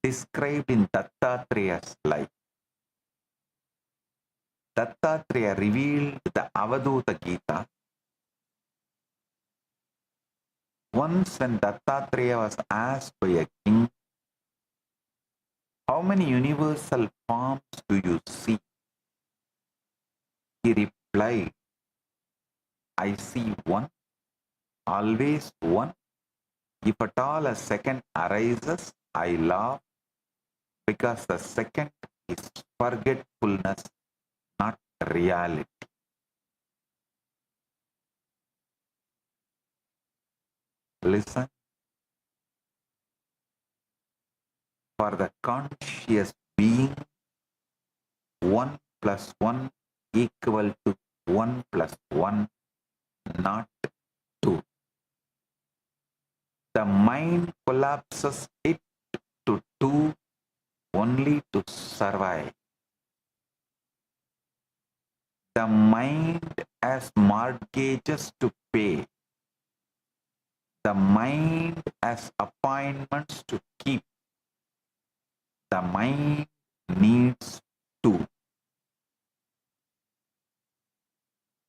described in Dattatreya's life. Dattatreya revealed the Avaduta Gita. Once when Dattatreya was asked by a king, how many universal forms do you see? He replied, I see one, always one. If at all a second arises, I laugh, because the second is forgetfulness, not reality. Listen. For the conscious being, 1 plus 1 equal to 1 plus 1, not 2. The mind collapses it to 2 only to survive. The mind has mortgages to pay. The mind has appointments to keep. The mind needs 2.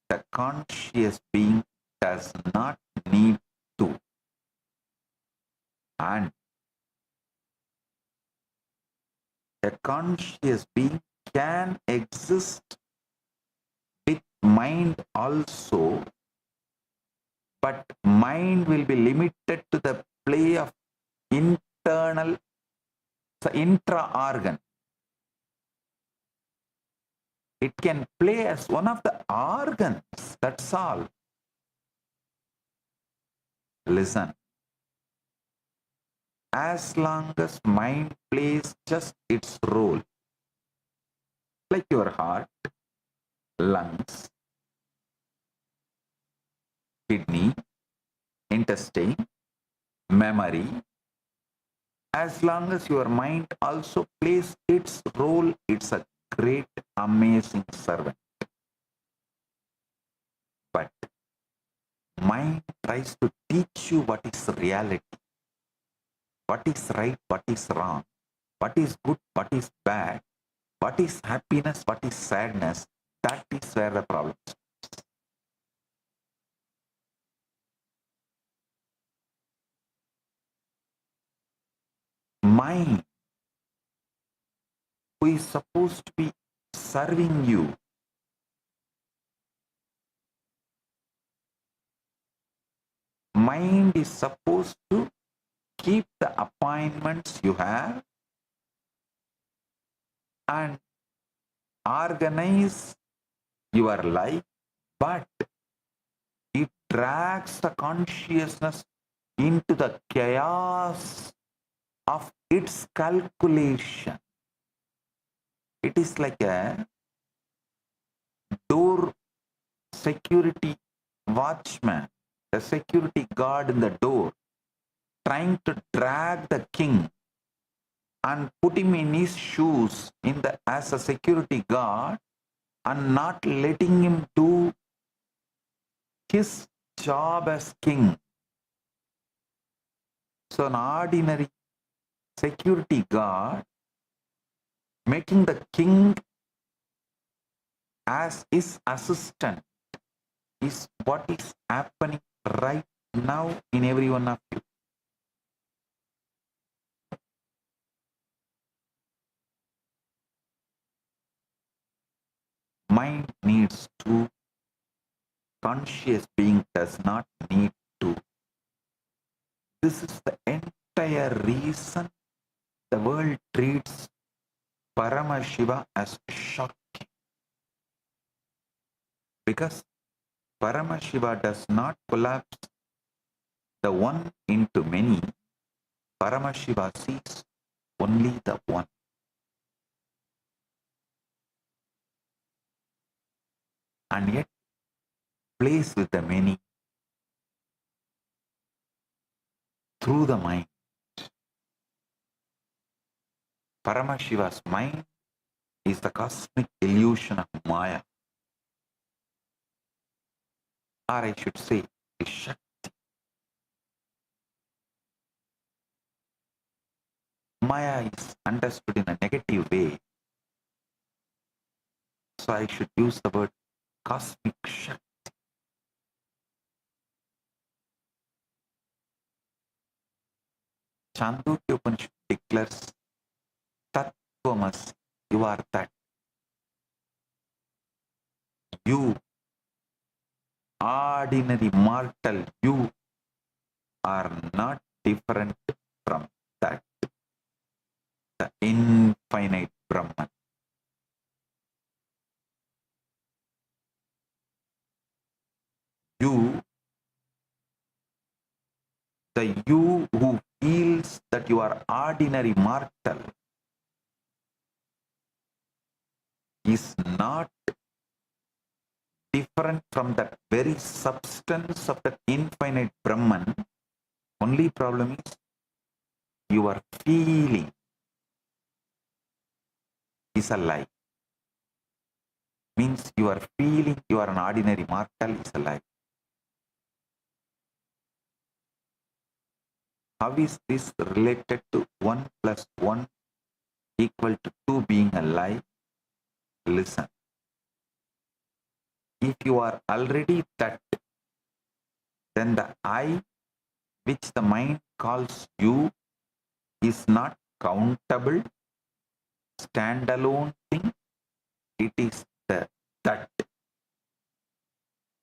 The conscious being does not need 2. And a conscious being can exist with mind also, but mind will be limited to the play of internal, intra-organ. It can play as one of the organs, that's all. Listen. As long as mind plays just its role, like your heart, lungs, kidney, intestine, memory, as long as your mind also plays its role, it's a great, amazing servant. But mind tries to teach you what is reality, what is right, what is wrong, what is good, what is bad, what is happiness, what is sadness. That is where the problem is. Mind, who is supposed to be serving you, mind is supposed to keep the appointments you have and organize your life, but it drags the consciousness into the chaos of its calculation. It is like a door security watchman, a security guard in the door, trying to drag the king and put him in his shoes as a security guard and not letting him do his job as king. So an ordinary security guard making the king as his assistant is what is happening right now in every one of you. Mind needs to, conscious being does not need to. This is the entire reason the world treats Paramashiva as shocking. Because Paramashiva does not collapse the one into many. Paramashiva sees only the one. And yet plays with the many through the mind. Paramashiva's mind is the cosmic illusion of Maya. Or I should say, the Shakti. Maya is understood in a negative way. So I should use the word cosmic Shakti. Chandogya Upanishad declares, Tattvamasi, you are that. You, ordinary mortal, you are not different from that. The infinite Brahman. You, the you who feels that you are ordinary mortal, is not different from that very substance of that infinite Brahman. Only problem is your feeling is a lie. Means you are feeling you are an ordinary mortal is a lie. How is this related to 1 plus 1 equal to 2 being a lie? Listen. If you are already that, then the I, which the mind calls you, is not countable, standalone thing. It is the that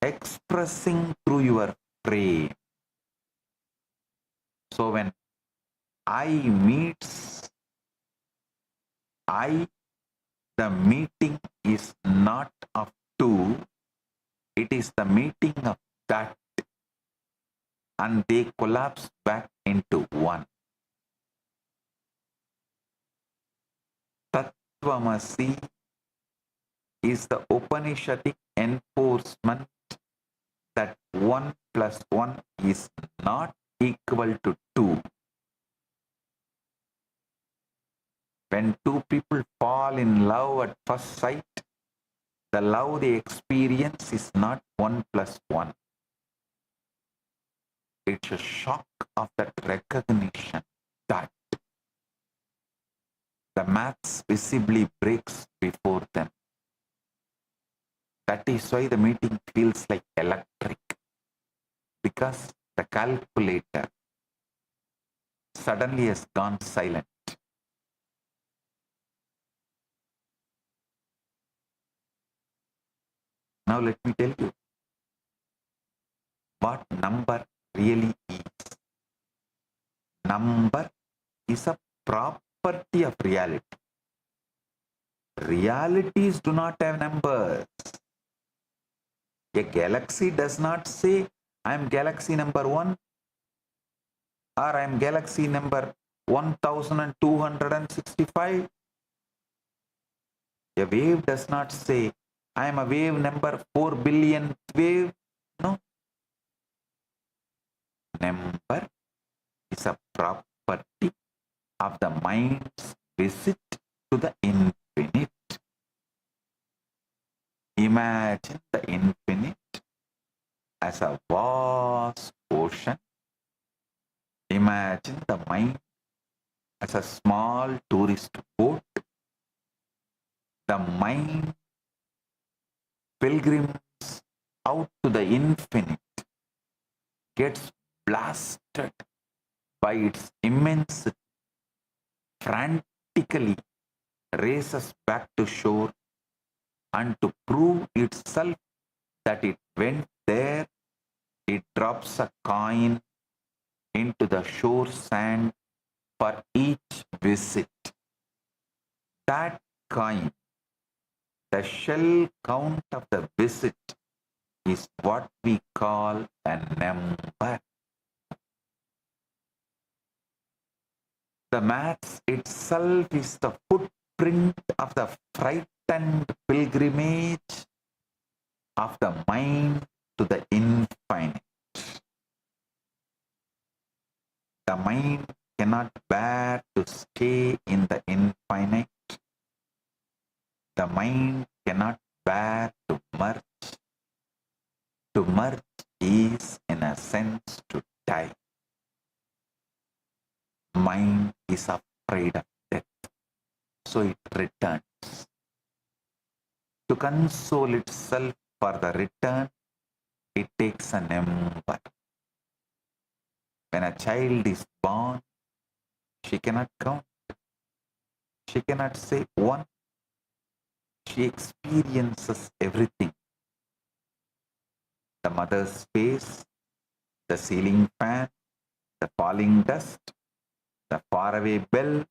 expressing through your frame. So when I meets I, the meeting is not of two, it is the meeting of that, and they collapse back into one. Tattvamasi is the Upanishadic enforcement that 1 plus 1 is not equal to 2. When two people fall in love at first sight, the love they experience is not 1 plus 1. It's a shock of that recognition that the maths visibly breaks before them. That is why the meeting feels like electric, because the calculator suddenly has gone silent. Now let me tell you what number really is. Number is a property of reality. Realities do not have numbers. A galaxy does not say, I am galaxy number 1 or I am galaxy number 1265. A wave does not say, I am a wave number 4 billionth wave. No. Number is a property of the mind's visit to the infinite. Imagine the infinite as a vast ocean. Imagine the mind as a small tourist boat. The mind pilgrims out to the infinite, gets blasted by its immensity, frantically races back to shore, and to prove itself that it went there, it drops a coin into the shore sand for each visit. That coin, the shell count of the visit, is what we call a number. The maths itself is the footprint of the frightened pilgrimage of the mind to the infinite. The mind cannot bear to stay in the infinite. The mind cannot bear to merge. To merge is, in a sense, to die. Mind is afraid of death, so it returns. To console itself for the return, it takes a number. When a child is born, she cannot count. She cannot say 1. She experiences everything. The mother's face, the ceiling fan, the falling dust, the faraway bell,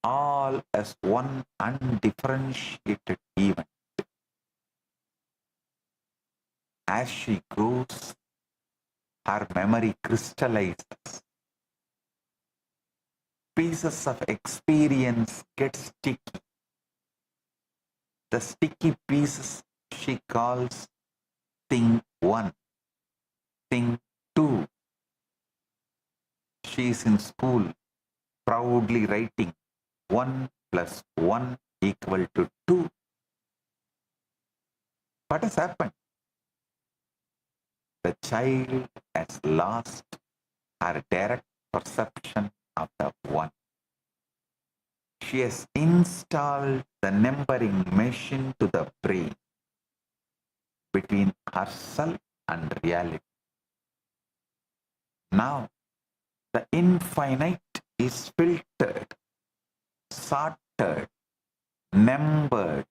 all as one undifferentiated event. As she grows, her memory crystallizes. Pieces of experience get sticky. The sticky pieces she calls thing 1, thing 2. She is in school, proudly writing 1 plus 1 equal to 2. What has happened? The child has lost her direct perception of the 1. She has installed the numbering machine to the brain between herself and reality. Now, the infinite is filtered, sorted, numbered,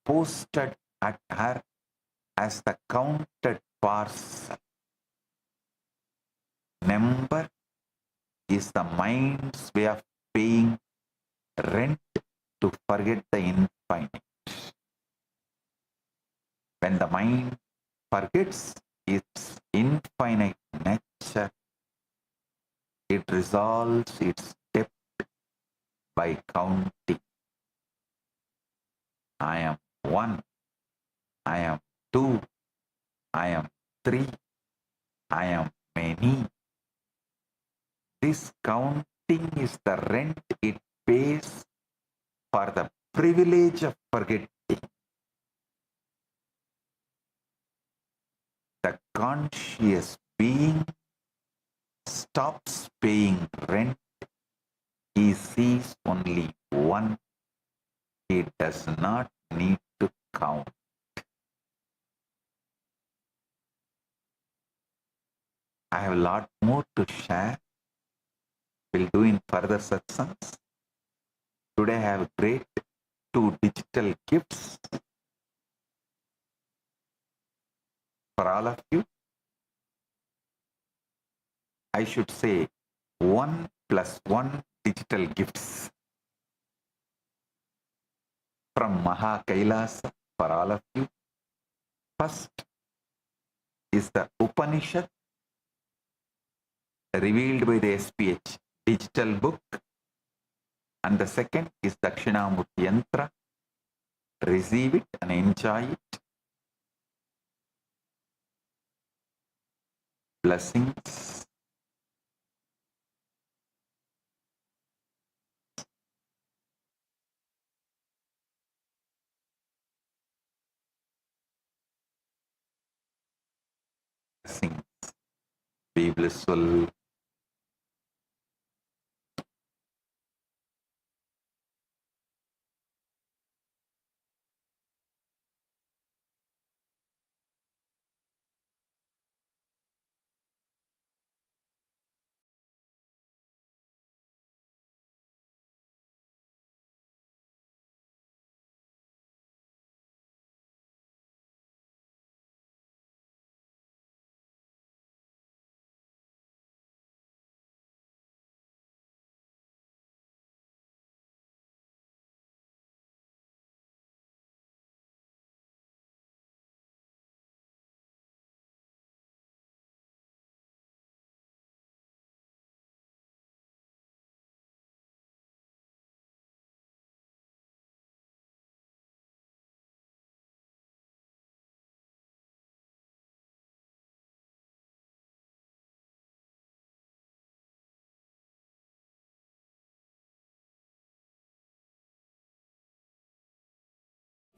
posted at her as the counted parcel. Number is the mind's way of paying rent to forget the infinite. When the mind forgets its infinite nature, it resolves its debt by counting. I am 1, I am 2, I am three, I am many. This counting is the rent it pays for the privilege of forgetting. The conscious being stops paying rent. He sees only one. He does not need to count. I have a lot more to share. We'll do in further satsangs. Today I have great 2 digital gifts for all of you. I should say 1 plus 1 digital gifts from Maha Kailasa for all of you. First is the Upanishad revealed by the SPH digital book, and the second is Dakshinamurti Yantra. Receive it and enjoy it. Blessings. Blessings. Be blissful.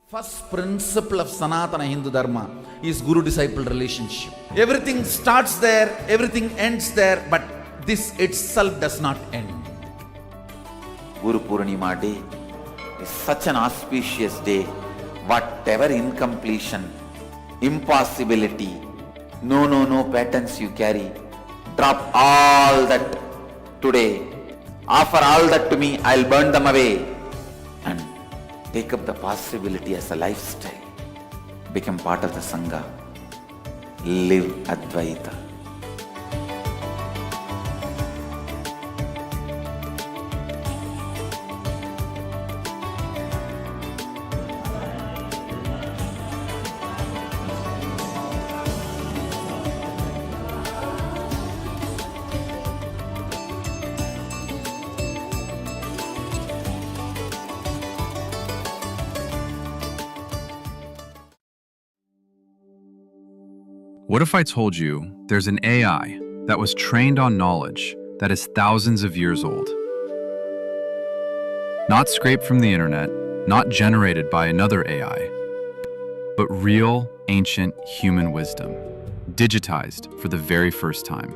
First principle of Sanatana Hindu Dharma is Guru-disciple relationship. Everything starts there, everything ends there, but this itself does not end. Guru Purnima day is such an auspicious day. Whatever incompletion, impossibility, no patterns you carry, drop all that today. Offer all that to me, I'll burn them away. And take up the possibility as a lifestyle. Become part of the Sangha. Live Advaita. What if I told you there's an AI that was trained on knowledge that is thousands of years old? Not scraped from the internet, not generated by another AI, but real, ancient human wisdom, digitized for the very first time.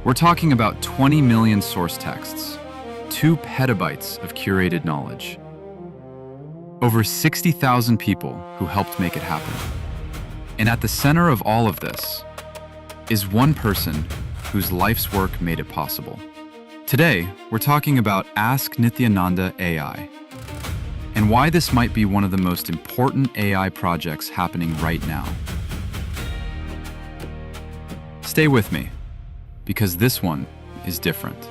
We're talking about 20 million source texts, 2 petabytes of curated knowledge, over 60,000 people who helped make it happen. And at the center of all of this is one person whose life's work made it possible. Today, we're talking about Ask Nithyananda AI, and why this might be one of the most important AI projects happening right now. Stay with me, because this one is different.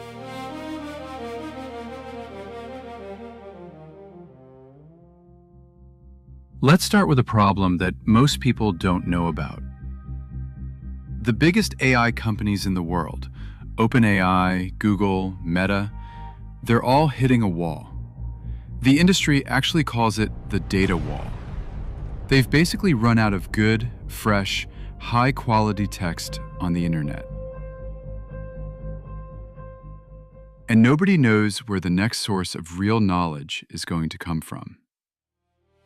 Let's start with a problem that most people don't know about. The biggest AI companies in the world, OpenAI, Google, Meta, they're all hitting a wall. The industry actually calls it the data wall. They've basically run out of good, fresh, high-quality text on the internet. And nobody knows where the next source of real knowledge is going to come from.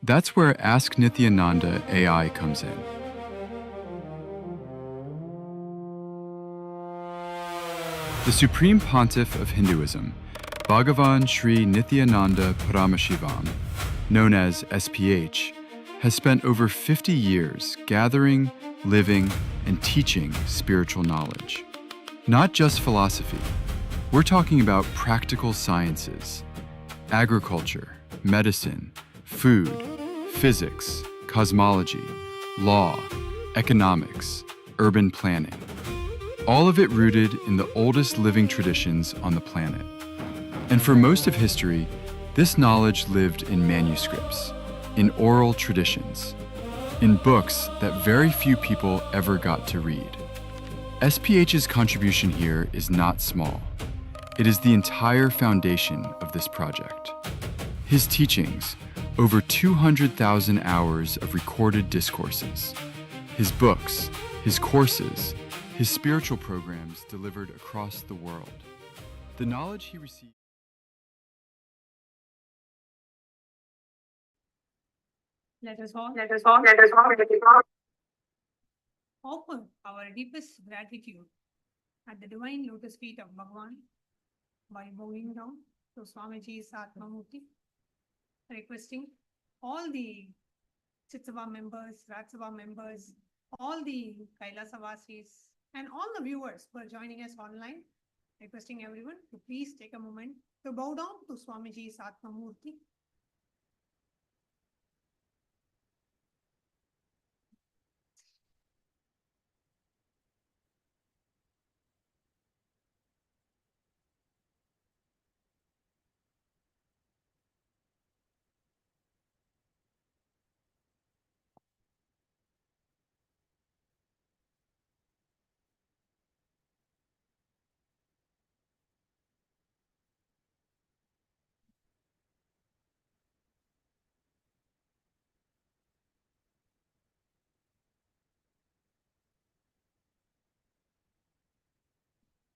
That's where Ask Nithyananda AI comes in. The Supreme Pontiff of Hinduism, Bhagavan Sri Nithyananda Paramashivamam, known as SPH, has spent over 50 years gathering, living, and teaching spiritual knowledge. Not just philosophy. We're talking about practical sciences, agriculture, medicine, food, physics, cosmology, law, economics, urban planning. All of it rooted in the oldest living traditions on the planet. And for most of history, this knowledge lived in manuscripts, in oral traditions, in books that very few people ever got to read. SPH's contribution here is not small. It is the entire foundation of this project. His teachings, over 200,000 hours of recorded discourses, his books, his courses, his spiritual programs delivered across the world. The knowledge he received. Let us all offer our deepest gratitude at the divine lotus feet of Bhagavan by bowing down to Swamiji's Atmamurti, requesting all the Chitsava members, Ratsava members, all the Kailasavasis, and all the viewers who are joining us online, requesting everyone to please take a moment to bow down to Swamiji's Atmamurti.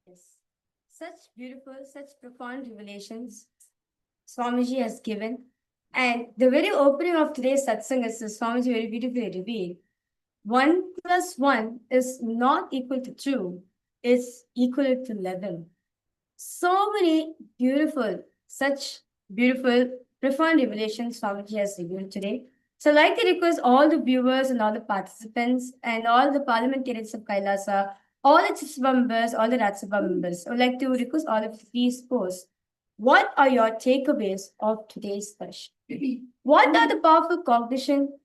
Yes. Such beautiful, such profound revelations Swamiji has given. And the very opening of today's satsang is Swamiji very beautifully revealed. 1 + 1 is not equal to 2, it's equal to 11. So many beautiful, such beautiful, profound revelations Swamiji has revealed today. So I'd like to request all the viewers and all the participants and all the parliamentarians of Kailasa, all the Chitsava members, all the Ratsava members, I would like to request all of you to please post. What are your takeaways of today's session? What are the powerful cognition?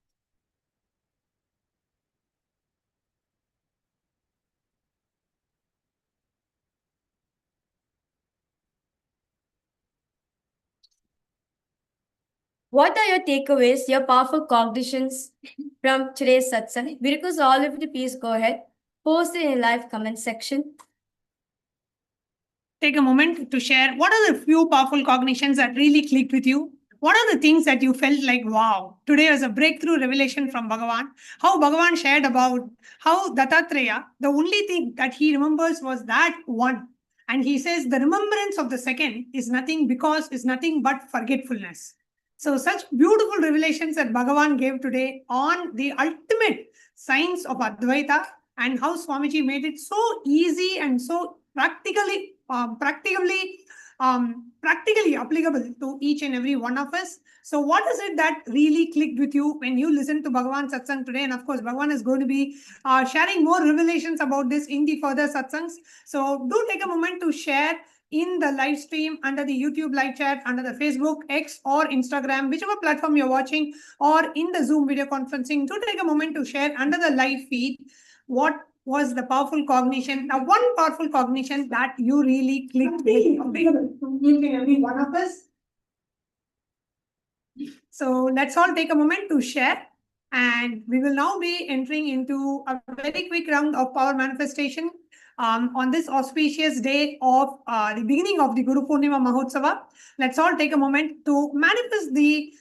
What are your takeaways, your powerful cognitions from today's satsang? We request all of you to please go ahead, post it in the live comment section. Take a moment to share what are the few powerful cognitions that really clicked with you. What are the things that you felt like, wow, today was a breakthrough revelation from Bhagavan? How Bhagavan shared about how Dattatreya, the only thing that he remembers was that one. And he says the remembrance of the second is nothing but forgetfulness. So such beautiful revelations that Bhagavan gave today on the ultimate science of Advaita and how Swamiji made it so easy and so practically applicable to each and every one of us. So what is it that really clicked with you when you listened to Bhagavan Satsang today? And of course, Bhagavan is going to be sharing more revelations about this in the further Satsangs. So do take a moment to share in the live stream, under the YouTube live chat, under the Facebook, X or Instagram, whichever platform you're watching, or in the Zoom video conferencing. Do take a moment to share under the live feed what was the powerful cognition, one powerful cognition that you really clicked with each and every one of us. So let's all take a moment to share. And we will now be entering into a very quick round of power manifestation on this auspicious day of the beginning of the Guru Purnima Mahotsava. Let's all take a moment to manifest the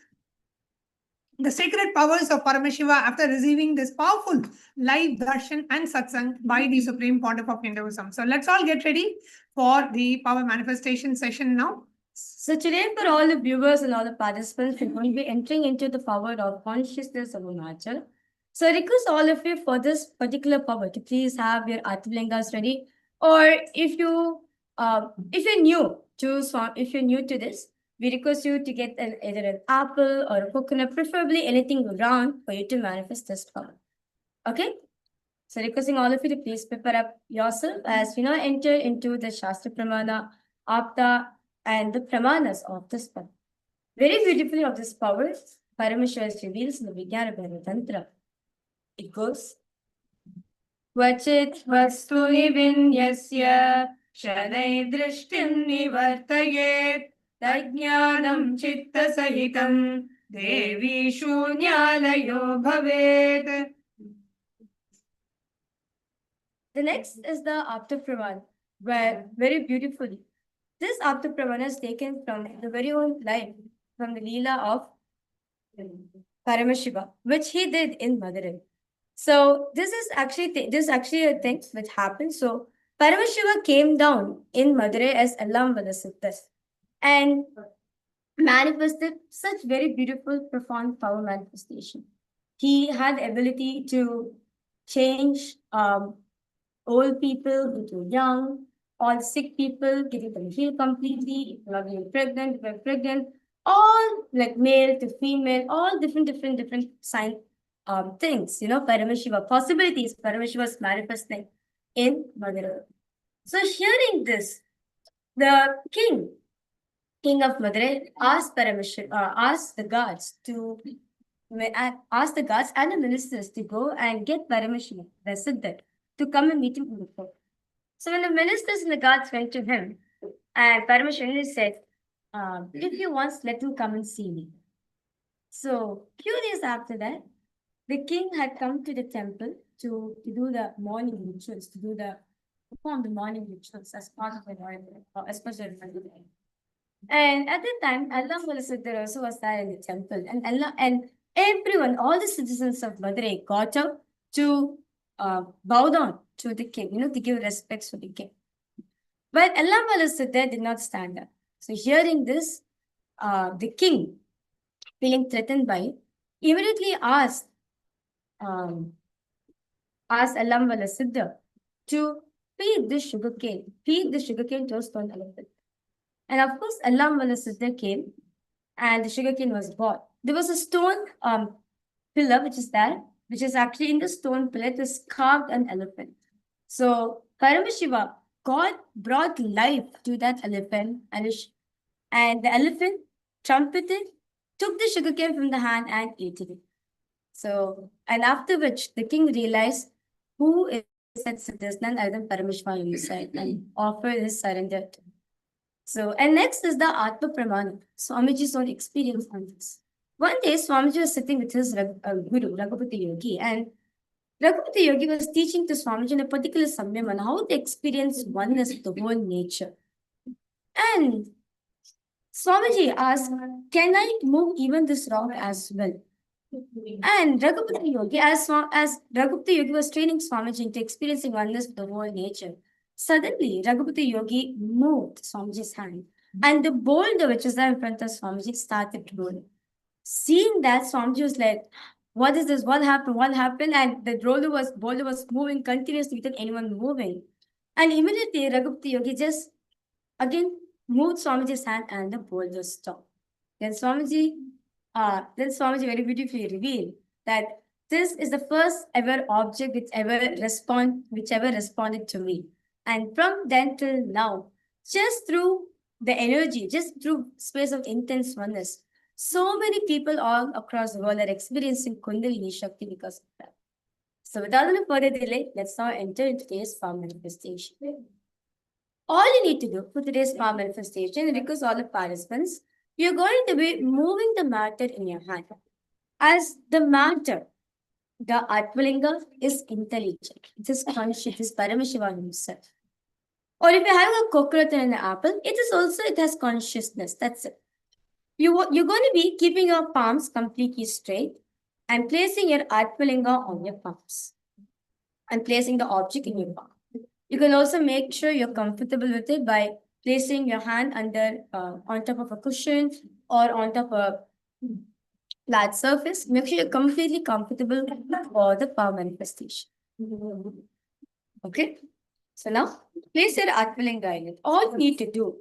the sacred powers of Paramashiva after receiving this powerful live darshan and satsang by the Supreme Pontiff of Hinduism. So let's all get ready for the power manifestation session now. So today, for all the viewers and all the participants, we're going to be entering into the power of consciousness of Arunachal. So I request all of you for this particular power to please have your Atmalingas ready. Or if you're new to this, we request you to get either an apple or a coconut, preferably anything round for you to manifest this power. Okay? So requesting all of you to please prepare up yourself as we now enter into the Shastra Pramana, Apta, and the Pramanas of this power. Very beautifully of this power, Paramashiva reveals in the Vijnana Tantra. It goes, Vachit vastuni vinyasya shadai drishtim nivartayet tajnanam chitta sahitam devi shunyalayo bhavet. The next is the Apta Pramana, where very beautifully this Apta Pramana is taken from the very own life, from the Leela of Paramashiva, which he did in Madurai. So this is actually a thing which happened. So Paramashiva came down in Madurai as Allam Valasiddhas and manifested such very beautiful, profound power manifestation. He had the ability to change old people into young, all sick people, getting them healed completely, if not being pregnant, if they're pregnant, all like male to female, all different sign things, Paramashiva possibilities, Paramashiva's manifesting in Madurai. So hearing this, the king of Madurai asked asked the guards and the ministers to go and get Paramashiva, the Siddha, to come and meet him in the court. So when the ministers and the guards went to him, and Paramashiva said, if he wants, let him come and see me. So few days after that, the king had come to the temple to do the morning rituals, perform the morning rituals as part of the royal, as part of the royal. And at that time, Allah Siddhar also was there in the temple, and everyone, all the citizens of Madurai got up to bow down to the king, to give respects to the king. But Allah Siddhar did not stand up. So hearing this, the king, feeling threatened by it, immediately asked Allam Siddha to feed the sugarcane to a stone elephant. And of course, Allam Siddha came and the sugarcane was brought. There was a stone pillar which is actually in the stone pillar, it is carved an elephant. So Paramashiva, God brought life to that elephant, and the elephant trumpeted, took the sugarcane from the hand and ate it. So, and after which the king realized who is that Siddhas, none other than Paramashiva himself, and offered his surrender to him. So, and next is the Atma Pramana, Swamiji's own experience on this. One day, Swamiji was sitting with his guru, Raghupati Yogi, and Raghupati Yogi was teaching to Swamiji in a particular samyam on how to experience oneness with the whole nature. And Swamiji asked, can I move even this rock as well? And Raghupati Yogi, as Raghupati Yogi was training Swamiji into experiencing oneness with the whole nature, suddenly Raghupati Yogi moved Swamiji's hand, and the boulder which was there in front of Swamiji started rolling. Seeing that, Swamiji was like, what is this? What happened? What happened? And the boulder was moving continuously without anyone moving. And immediately Raghupati Yogi just again moved Swamiji's hand and the boulder stopped. Then Swamiji very beautifully revealed that this is the first ever object which ever responded to me. And from then till now, just through the energy, just through space of intense oneness, so many people all across the world are experiencing Kundalini Shakti because of that. So without any further delay, let's now enter into today's power manifestation. All you need to do for today's power manifestation, because all the participants, you're going to be moving the matter in your hand. As the matter, the Atmalinga is intelligent. It is conscious. It is Paramashiva himself. Or if you have a coconut and an apple, it has consciousness. That's it. You're going to be keeping your palms completely straight and placing your Atmalinga on your palms and placing the object in your palm. You can also make sure you're comfortable with it by placing your hand on top of a cushion or on top of a flat surface. Make sure you're completely comfortable for the power manifestation. Okay? So now, place your Atmalinga in it. All you need to do,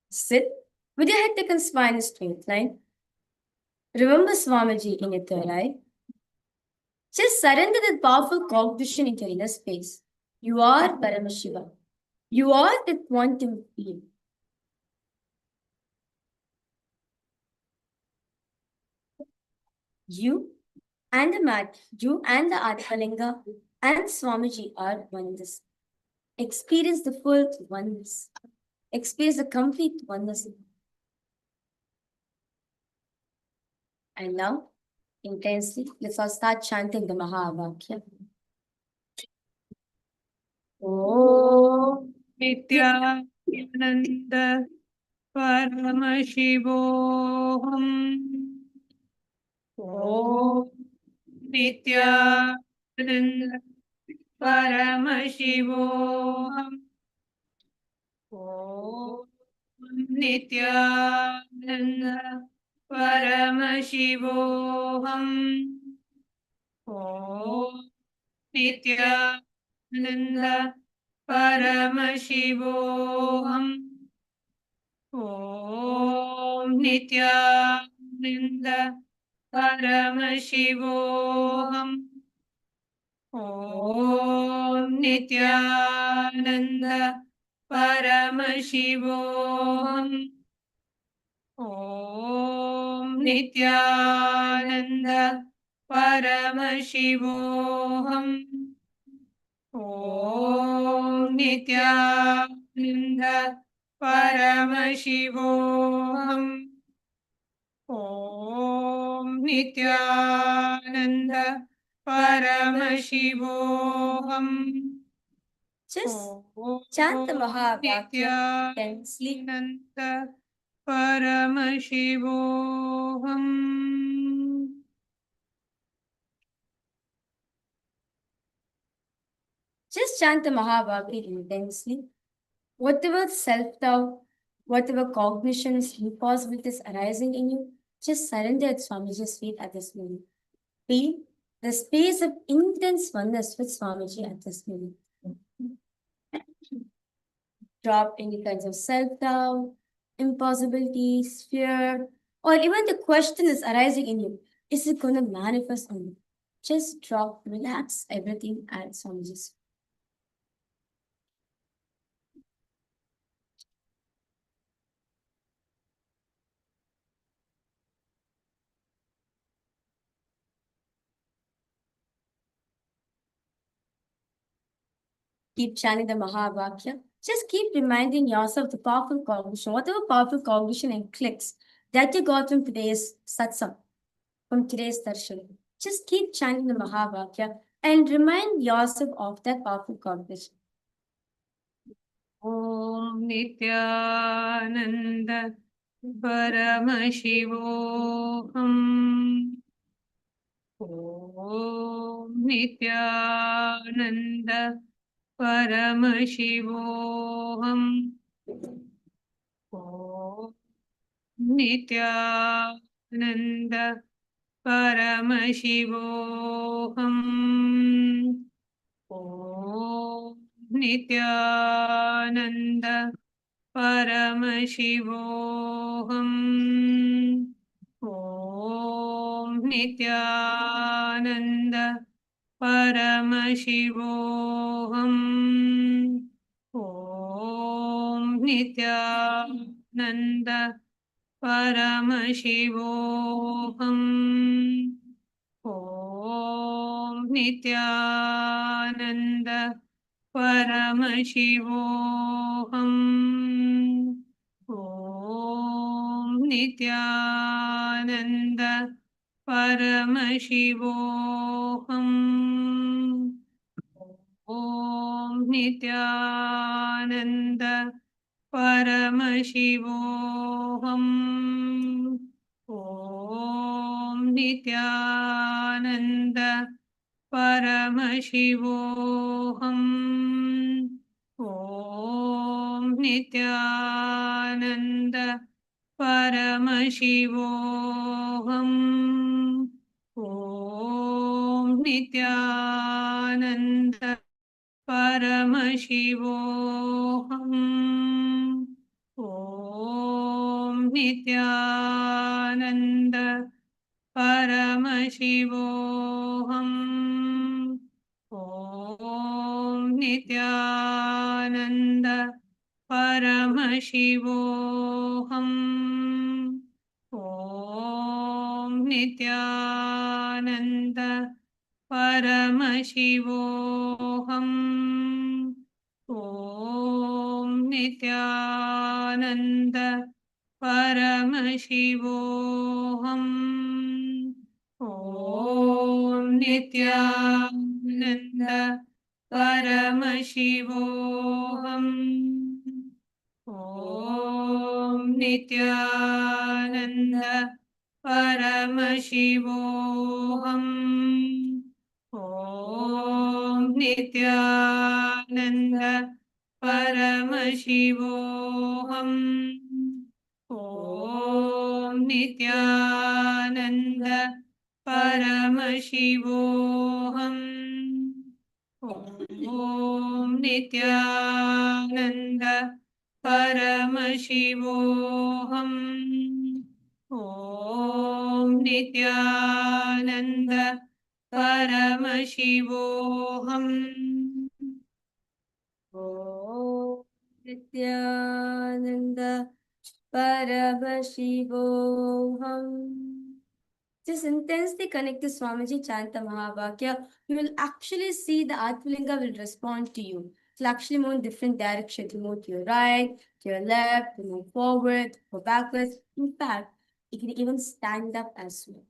sit with your head, neck, and spine in a straight line. Remember Swamiji in your third eye. Just surrender that powerful cognition into your inner space. You are Paramashiva. You are the quantum field. You and the mat, you and the Atmalinga and Swamiji are oneness. Experience the full oneness. Experience the complete oneness. And now, intensely, let's all start chanting the Mahavakya. Oh, Nityananda Paramashivoham. Om Nityananda Paramashivoham. Om Nityananda Paramashivoham. Om Nityananda Paramashivoham. Om Nityananda Paramashivoham. Om Nityananda Paramashivoham. Om Nityananda Paramashivoham. Om Nityananda Paramashivoham. Om Nityananda Paramashivoham. just chant the Mahavakya intensely. Nityananda Paramashivoham. Just chant the Mahavakya intensely. Whatever self-doubt, whatever cognitions, impossibilities arising in you, just surrender at Swamiji's feet at this moment. Feel the space of intense oneness with Swamiji at this moment. Drop any kinds of self-doubt, impossibilities, fear, or even the question is arising in you. Is it going to manifest on you? Just drop, relax everything at Swamiji's feet. Keep chanting the Mahavakya. Just keep reminding yourself the powerful cognition, whatever powerful cognition and clicks that you got from today's Satsang, from today's Darshan. Just keep chanting the Mahavakya and remind yourself of that powerful cognition. Om Nityananda Paramashivoham. Om Nityananda Paramashivoham. Om Nityananda Paramashivoham. Om Nityananda Paramashivoham. Om Nityananda Paramashivoham. Om Nityananda Paramashivoham. Om Nityananda Paramashivoham. Om Nityananda Paramashivoham. Om Nityananda Paramashivoham. Om Nityananda Paramashivoham. Om Nityananda Paramashivoham. Om Nityananda Paramashivoham. Om Nityananda Paramashivoham. Om Nityananda Paramashivoham. Om Nityananda Paramashivoham. Om Nityananda Paramashivoham. Om Nityananda Paramashivoham. Om Nityananda Paramashivoham. Om Nityananda Paramashivoham. Om Nityananda Paramashivoham. Om Nityananda Paramashivoham. Om Nityananda Paramashivoham. Om Nityananda Paramashivoham. Just intensely connect to Swamiji Chanta Mahavakya. You will actually see the Atmalinga will respond to you. It will actually move in different directions. To move to your right, to your left, to move forward, go backwards. In fact, it can even stand up as well.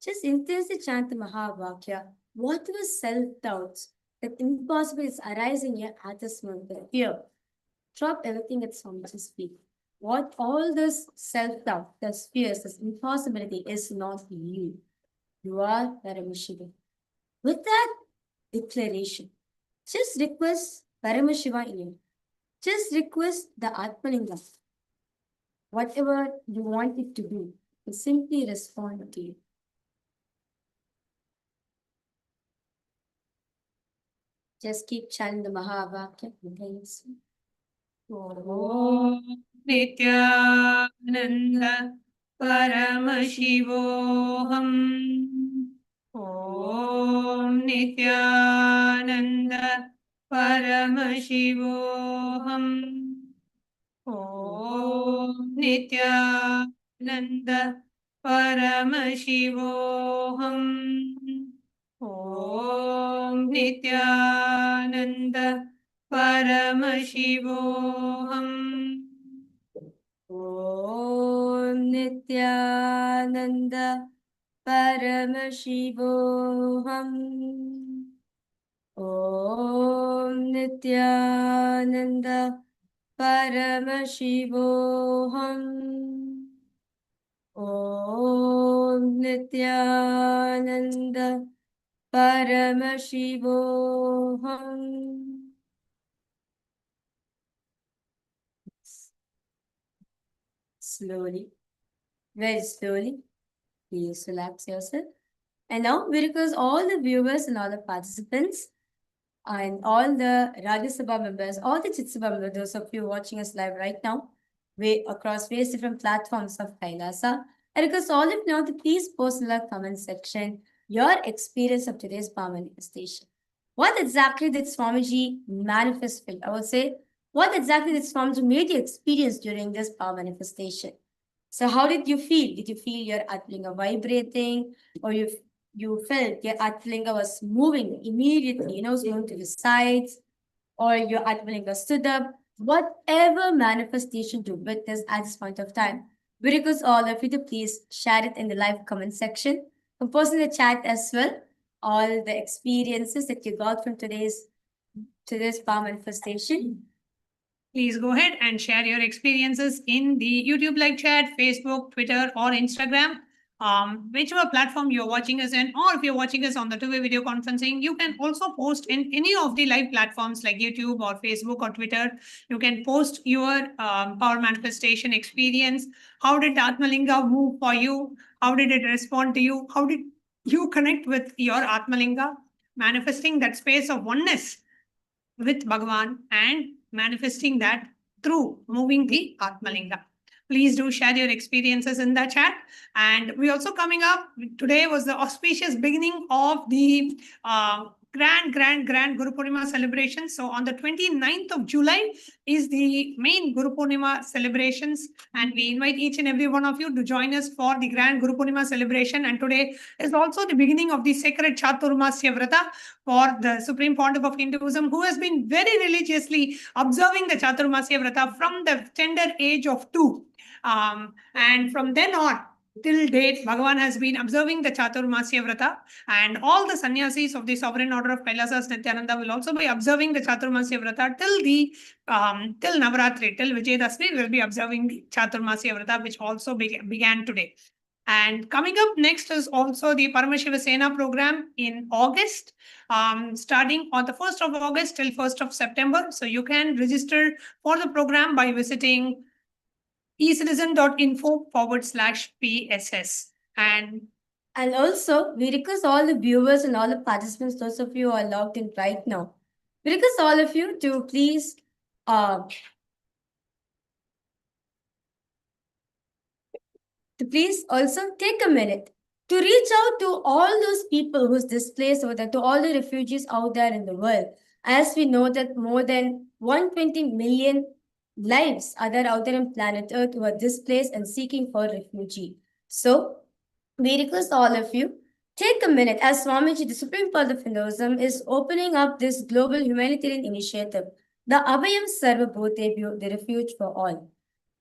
Just intensely chant the Mahavakya. Whatever self-doubts that impossible is arising here at this moment, the fear, drop everything at Swamiji's feet. What all this self-doubt, this fears, this impossibility is not you. You are Paramashiva. With that declaration, just request Paramashiva in you. Just request the Atmalinga. Whatever you want it to do, will simply respond to you. Just keep chanting the Mahavakya. Om Nityananda Paramashivoham. Om Nityananda Paramashivoham. Om Nityananda Paramashivoham. Om Nityananda Paramashivoham. Om Nityananda Paramashivoham. Om Nityananda Paramashivoham. Om Nityananda Paramashivoham. Slowly, very slowly, please relax yourself. And now we request all the viewers and all the participants and all the Rajya Sabha members, all the Chit Sabha members, those of you watching us live right now, across various different platforms of Kailasa. I request all of you now to please post in the comment section your experience of today's power manifestation. What exactly did Swamiji manifest? I would say, what exactly did Swamiji made you experience during this power manifestation? So how did you feel? Did you feel your Atmalinga vibrating, or you felt your Atmalinga was moving immediately, was moving to the sides, or your Atmalinga stood up? Whatever manifestation to witness at this point of time, we request all of you to please share it in the live comment section. Post in the chat as well all the experiences that you got from today's power manifestation. Please go ahead and share your experiences in the YouTube live chat, Facebook, Twitter, or Instagram. Whichever platform you're watching us in, or if you're watching us on the two-way video conferencing, you can also post in any of the live platforms like YouTube or Facebook or Twitter. You can post your power manifestation experience. How did Atmalinga move for you? How did it respond to you? How did you connect with your Atmalinga? Manifesting that space of oneness with Bhagavan and manifesting that through moving the Atmalinga. Please do share your experiences in the chat. And we also coming up, today was the auspicious beginning of the grand Guru Purnima celebration. So on the 29th of July is the main Guru Purnima celebrations. And we invite each and every one of you to join us for the grand Guru Purnima celebration. And today is also the beginning of the sacred Chaturmasya Vrata for the Supreme Pontiff of Hinduism, who has been very religiously observing the Chaturmasya Vrata from the tender age of 2. And from then on, till date, Bhagavan has been observing the Chaturmasya Vrata, and all the sannyasis of the Sovereign Order of Kailasas Nityananda will also be observing the Chaturmasya Vrata till Navaratri, till Vijayadashmi, will be observing the Chaturmasya Vrata, which also began today. And coming up next is also the Paramashiva Sena program in August, starting on the 1st of August till 1st of September. So you can register for the program by visiting ecitizen.info/PSS. And also, we request all the viewers and all the participants, those of you who are logged in right now, we request all of you to please also take a minute to reach out to all those people who's displaced over there, to all the refugees out there in the world. As we know that more than 120 million lives are there out there on planet Earth who are displaced and seeking for refugee. So we request all of you, take a minute, as Swamiji, the Supreme Lord of Hinduism, is opening up this global humanitarian initiative, the Abhayam Sarvabhutebhyo, the refuge for all.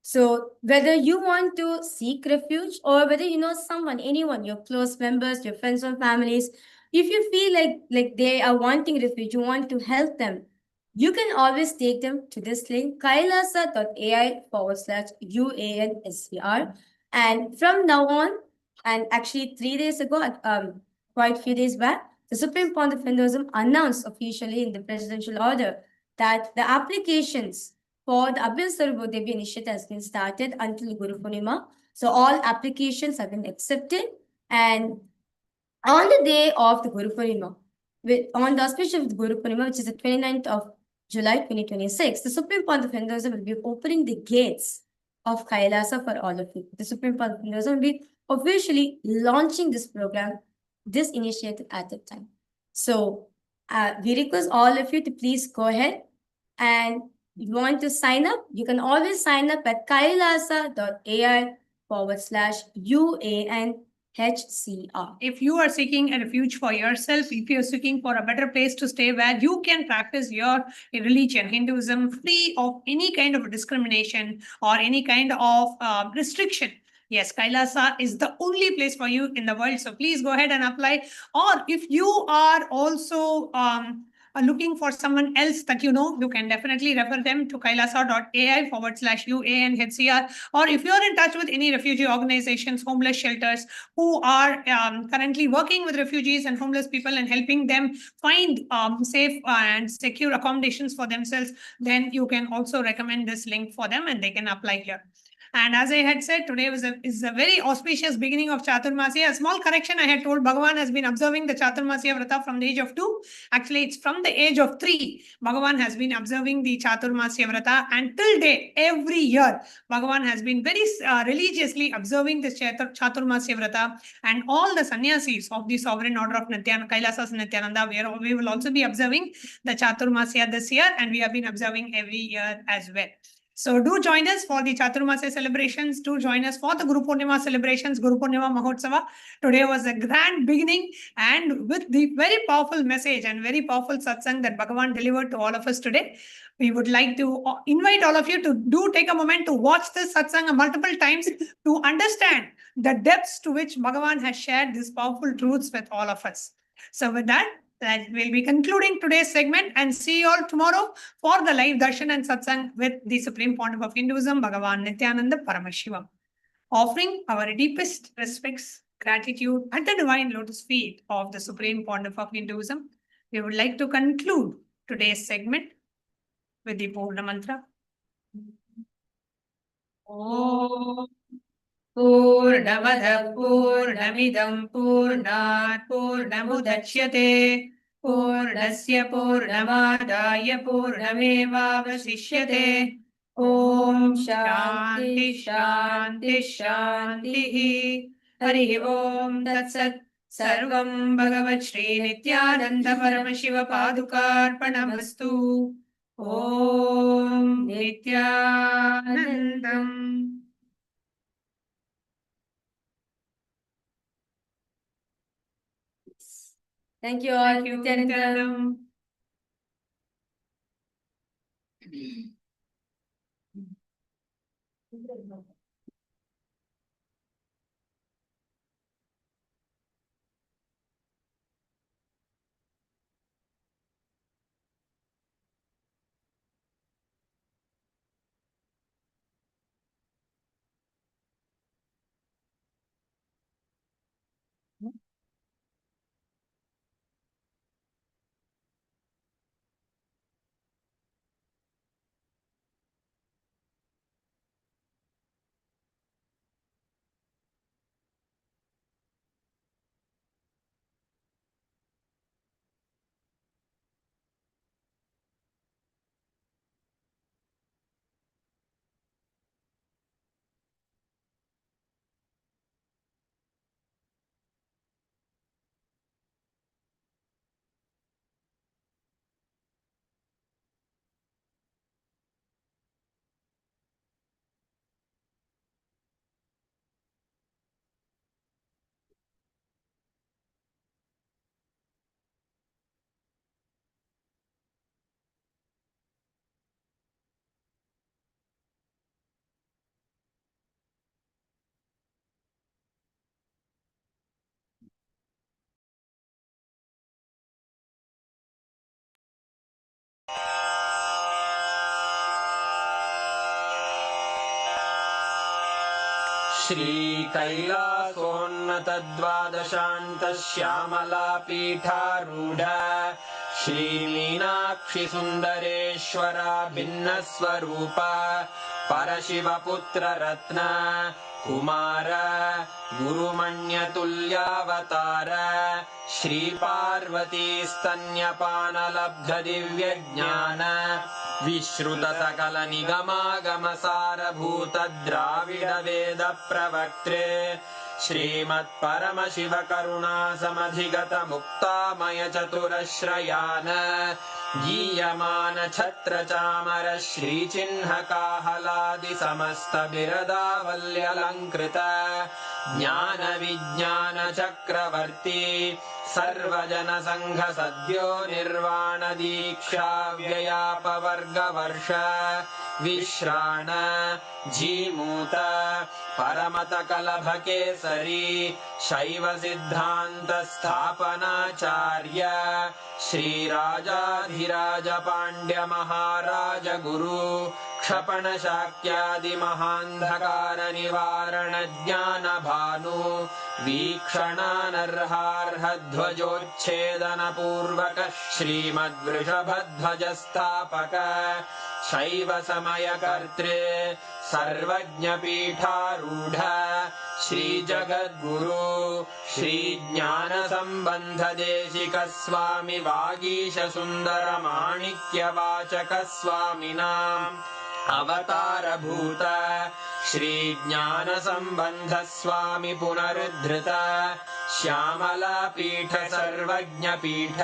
So whether you want to seek refuge or whether you know someone, anyone, your close members, your friends or families, if you feel like they are wanting refuge, you want to help them, you can always take them to this link, kailasa.ai/UANSCR. And from now on, and actually 3 days ago, quite a few days back, the Supreme Pontiff of Hinduism announced officially in the presidential order that the applications for the Abhayam Sarvabhutebhyo initiative has been started until Guru Purnima. So all applications have been accepted. And on the day of the Guru Purnima, on the auspicious of the Guru Purnima, which is the 29th of July 2026, the Supreme Pontiff of Hinduism will be opening the gates of Kailasa for all of you. The Supreme Pontiff of Hinduism will be officially launching this program, this initiative at that time. So we request all of you to please go ahead, and if you want to sign up, you can always sign up at kailasa.ai/UANHCR. If you are seeking a refuge for yourself, if you're seeking for a better place to stay where you can practice your religion, Hinduism, free of any kind of discrimination or any kind of restriction, yes, Kailasa is the only place for you in the world. So please go ahead and apply. Or if you are also looking for someone else that you know, you can definitely refer them to kailasa.ai/UANHCR. Or if you're in touch with any refugee organizations, homeless shelters, who are currently working with refugees and homeless people and helping them find safe and secure accommodations for themselves, then you can also recommend this link for them and they can apply here. And as I had said, today is a very auspicious beginning of Chaturmasya. A small correction, I had told Bhagavan has been observing the Chaturmasya Vrata from the age of 2. Actually, it's from the age of 3. Bhagavan has been observing the Chaturmasya Vrata, and till date, every year, Bhagavan has been very religiously observing this Chaturmasya Vrata, and all the sannyasis of the Sovereign Order of Nityananda, Kailasas Nityananda, we will also be observing the Chaturmasya this year, and we have been observing every year as well. So do join us for the Chaturmasya celebrations. Do join us for the Guru Purnima celebrations, Guru Purnima Mahotsava. Today was a grand beginning, and with the very powerful message and very powerful satsang that Bhagavan delivered to all of us today, we would like to invite all of you to do take a moment to watch this satsang multiple times to understand the depths to which Bhagavan has shared these powerful truths with all of us. So with that, that will be concluding today's segment, and see you all tomorrow for the live Darshan and Satsang with the Supreme Pontiff of Hinduism, Bhagavan Nithyananda Paramashivam. Offering our deepest respects, gratitude at the divine lotus feet of the Supreme Pontiff of Hinduism, we would like to conclude today's segment with the Purna Mantra. Om Purnamada Purnamidam Purnat Purnamudachyate Purnasya Purnamadaya Purnamevavasishyate. Om Shanti Shanti Shanti. Hari Om Tat Sat. Sarvam Bhagavat Sri Nityananda Paramashiva Padukarpanamastu. Om Nityanandam. Thank you all. Thank you, Nityanandam. श्रीकैलासोन्नतद्वादशान्तश्यामलापीठारूढ श्रीमीनाक्षिसुन्दरेश्वरा भिन्नस्वरूप परशिवपुत्ररत्न Kumar गुरुमण्यतुल्यावतार श्रीपार्वतीस्तन्यपानलब्धदिव्यज्ञान विश्रुतसकलनिगमागमसारभूतद्राविडवेदप्रवक्त्रे श्रीमत्परमशिवकरुणासमधिगतमुक्तामयचतुरश्रयान् गीयमानछत्रचामर श्रीचिह्नकाहलादिसमस्तबिरदावल्यलङ्कृत ज्ञानविज्ञानचक्रवर्ती सर्वजनसङ्घसद्यो निर्वाणदीक्षाव्ययापवर्गवर्ष विश्राण Jimuta परमतकलभकेसरी शैवसिद्धान्तस्थापनाचार्य श्रीराजाधिराजपाण्ड्यमहाराज गुरु क्षपणशाक्यादिमहान्धकारनिवारणज्ञानभानु वीक्षणानर्हार्हध्वजोच्छेदनपूर्वक श्रीमद्वृषभध्वजस्थापक शैवसमयकर्त्रे सर्वज्ञपीठारूढ श्रीजगद्गुरु श्रीज्ञानसम्बन्धदेशिकस्वामि वागीशसुन्दरमाणिक्यवाचकस्वामिनाम् अवतारभूत श्रीज्ञानसम्बन्धस्वामि पुनरुद्धृत श्यामलापीठ सर्वज्ञपीठ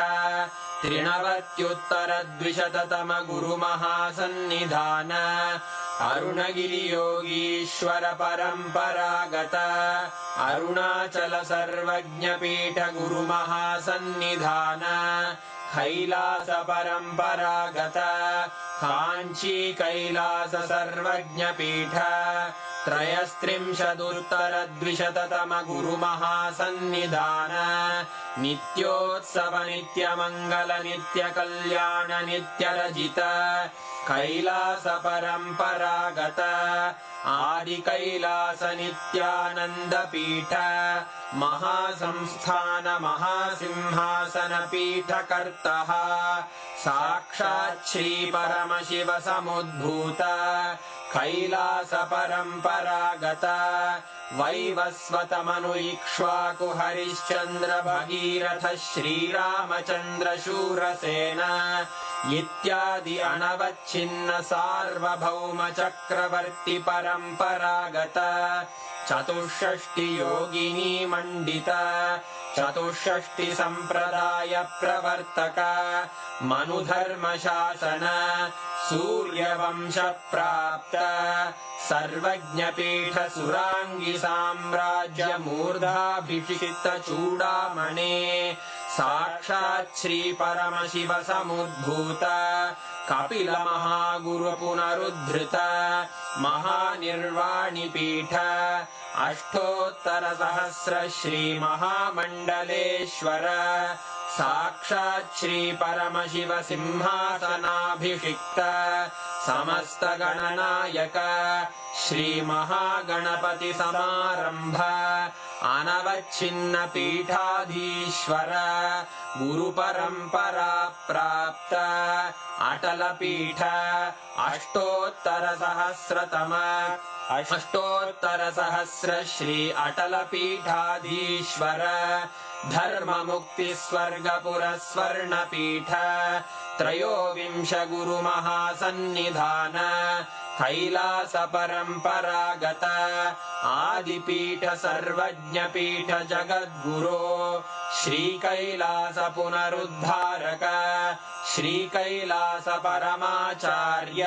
त्रिनवत्युत्तरद्विशततम गुरुमहासन्निधान अरुणगिरियोगीश्वर परम्परागत अरुणाचल सर्वज्ञपीठ गुरुमहासन्निधान कैलास परम्परागत काञ्ची कैलास सर्वज्ञपीठ त्रयस्त्रिंशदुत्तरद्विशततम गुरुमहासन्निधान नित्योत्सव नित्यमङ्गल नित्यकल्याण नित्यरजित कैलास परम्परागत आदि कैलास नित्यानंद पीठ महासंस्थान महासिंहासन पीठ कर्तः साक्षात् श्री परमशिव समुद्भूत कैलास परम्परागत वैवस्वतमनु इक्ष्वाकु हरिश्चन्द्र भगीरथ श्रीरामचन्द्र शूरसेन इत्यादि अनवच्छिन्न सार्वभौम चक्रवर्ति परम्परागत चतुष्षष्टि योगिनी मंडित चतुष्षष्टि संप्रदाय प्रवर्तक मनुधर्म शासन सूर्यवंश प्राप्त सर्वज्ञपीठ सुरांगी साम्राज्य मूर्धाभिषिक्त चूड़ामणे साक्षात् श्री परमशिव समुद्भूत कपिल महागुरु पुनरुद्धृत महानिर्वाणि पीठ अष्टोत्तर सहस्र श्री महामंडलेश्वर साक्षात् श्री परमशिव सिंहासनाभिषिक्त समस्त गणनायक श्री महागणपति समारंभ अनवच्छिन्न पीठाधीश्वर गुरु परंपरा प्राप्त अटल पीठ अष्टोत्तर सहस्र श्री अटल पीठाधीश्वर धर्म मुक्ति स्वर्गपुर स्वर्ण पीठ त्रयोविंश गुरु महासन्निधान कैलास परम्परागत आदिपीठ सर्वज्ञ पीठ जगद्गुरो श्री कैलास पुनरुद्धारक श्री कैलास परमाचार्य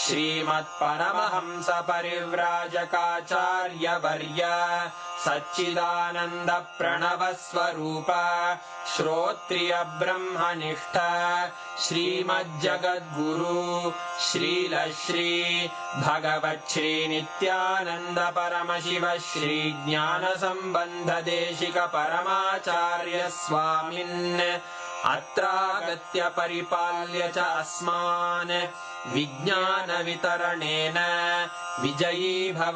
श्रीमत्परमहंस परिव्राजकाचार्य वर्य सच्चिदानंद प्रणव स्वरूप श्रोत्रिय ब्रह्मनिष्ठ श्रीमज्जगद्गुरु श्रील श्री भगवत् श्री नित्यानंद परमशिव श्री ज्ञान संबंध देशिक परमाचार्य स्वामिन् अत्रागत्य परिपाल्य च अस्मान् विज्ञान वितरणेन विजयी भव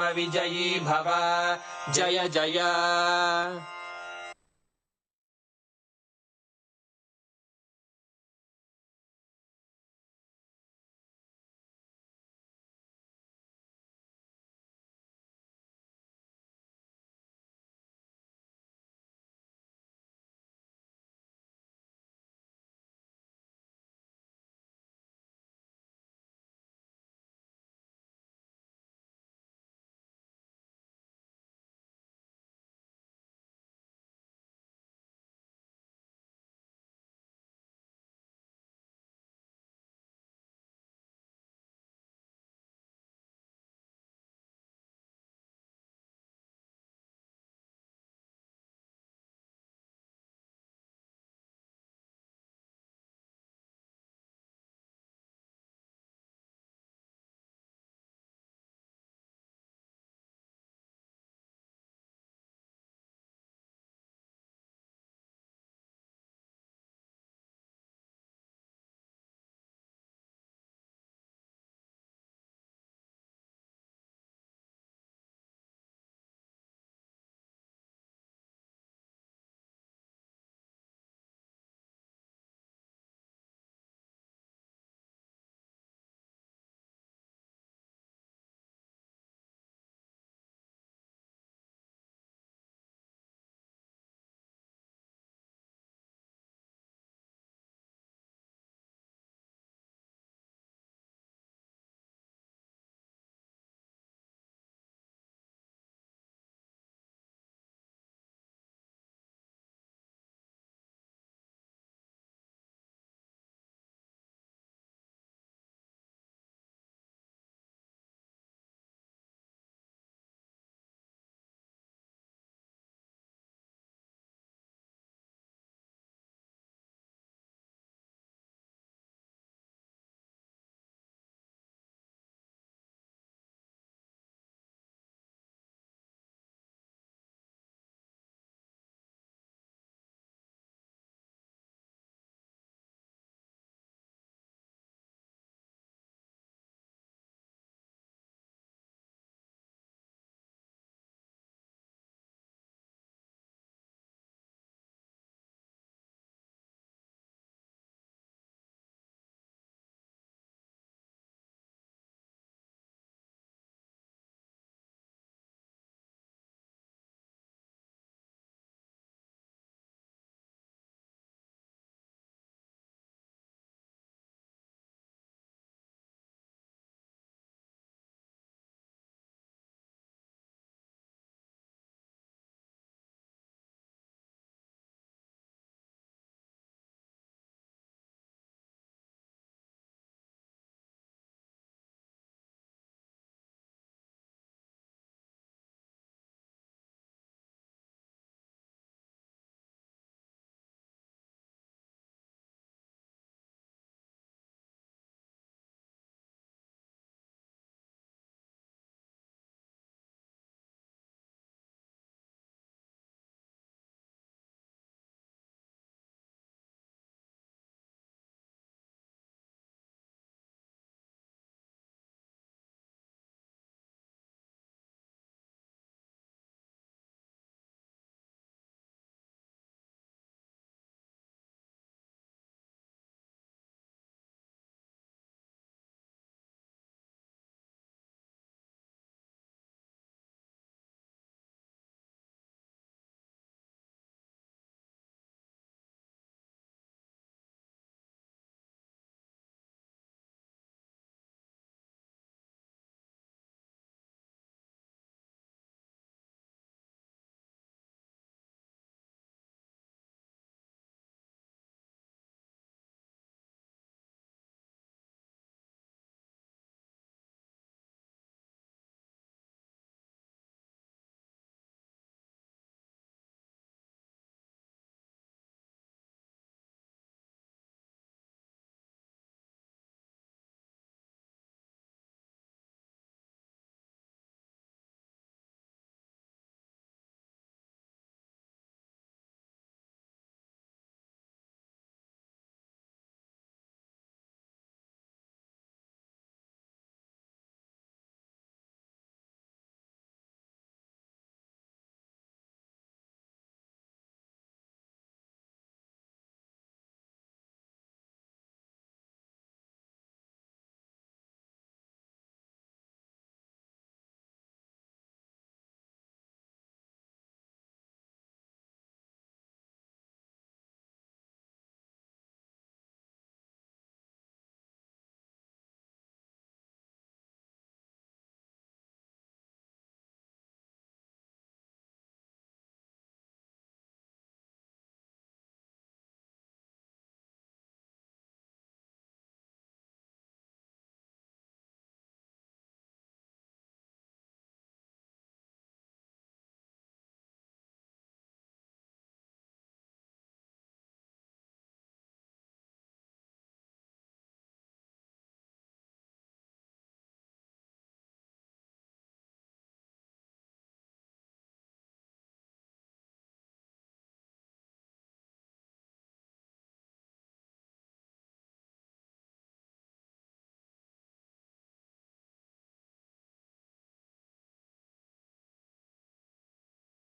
जय जय।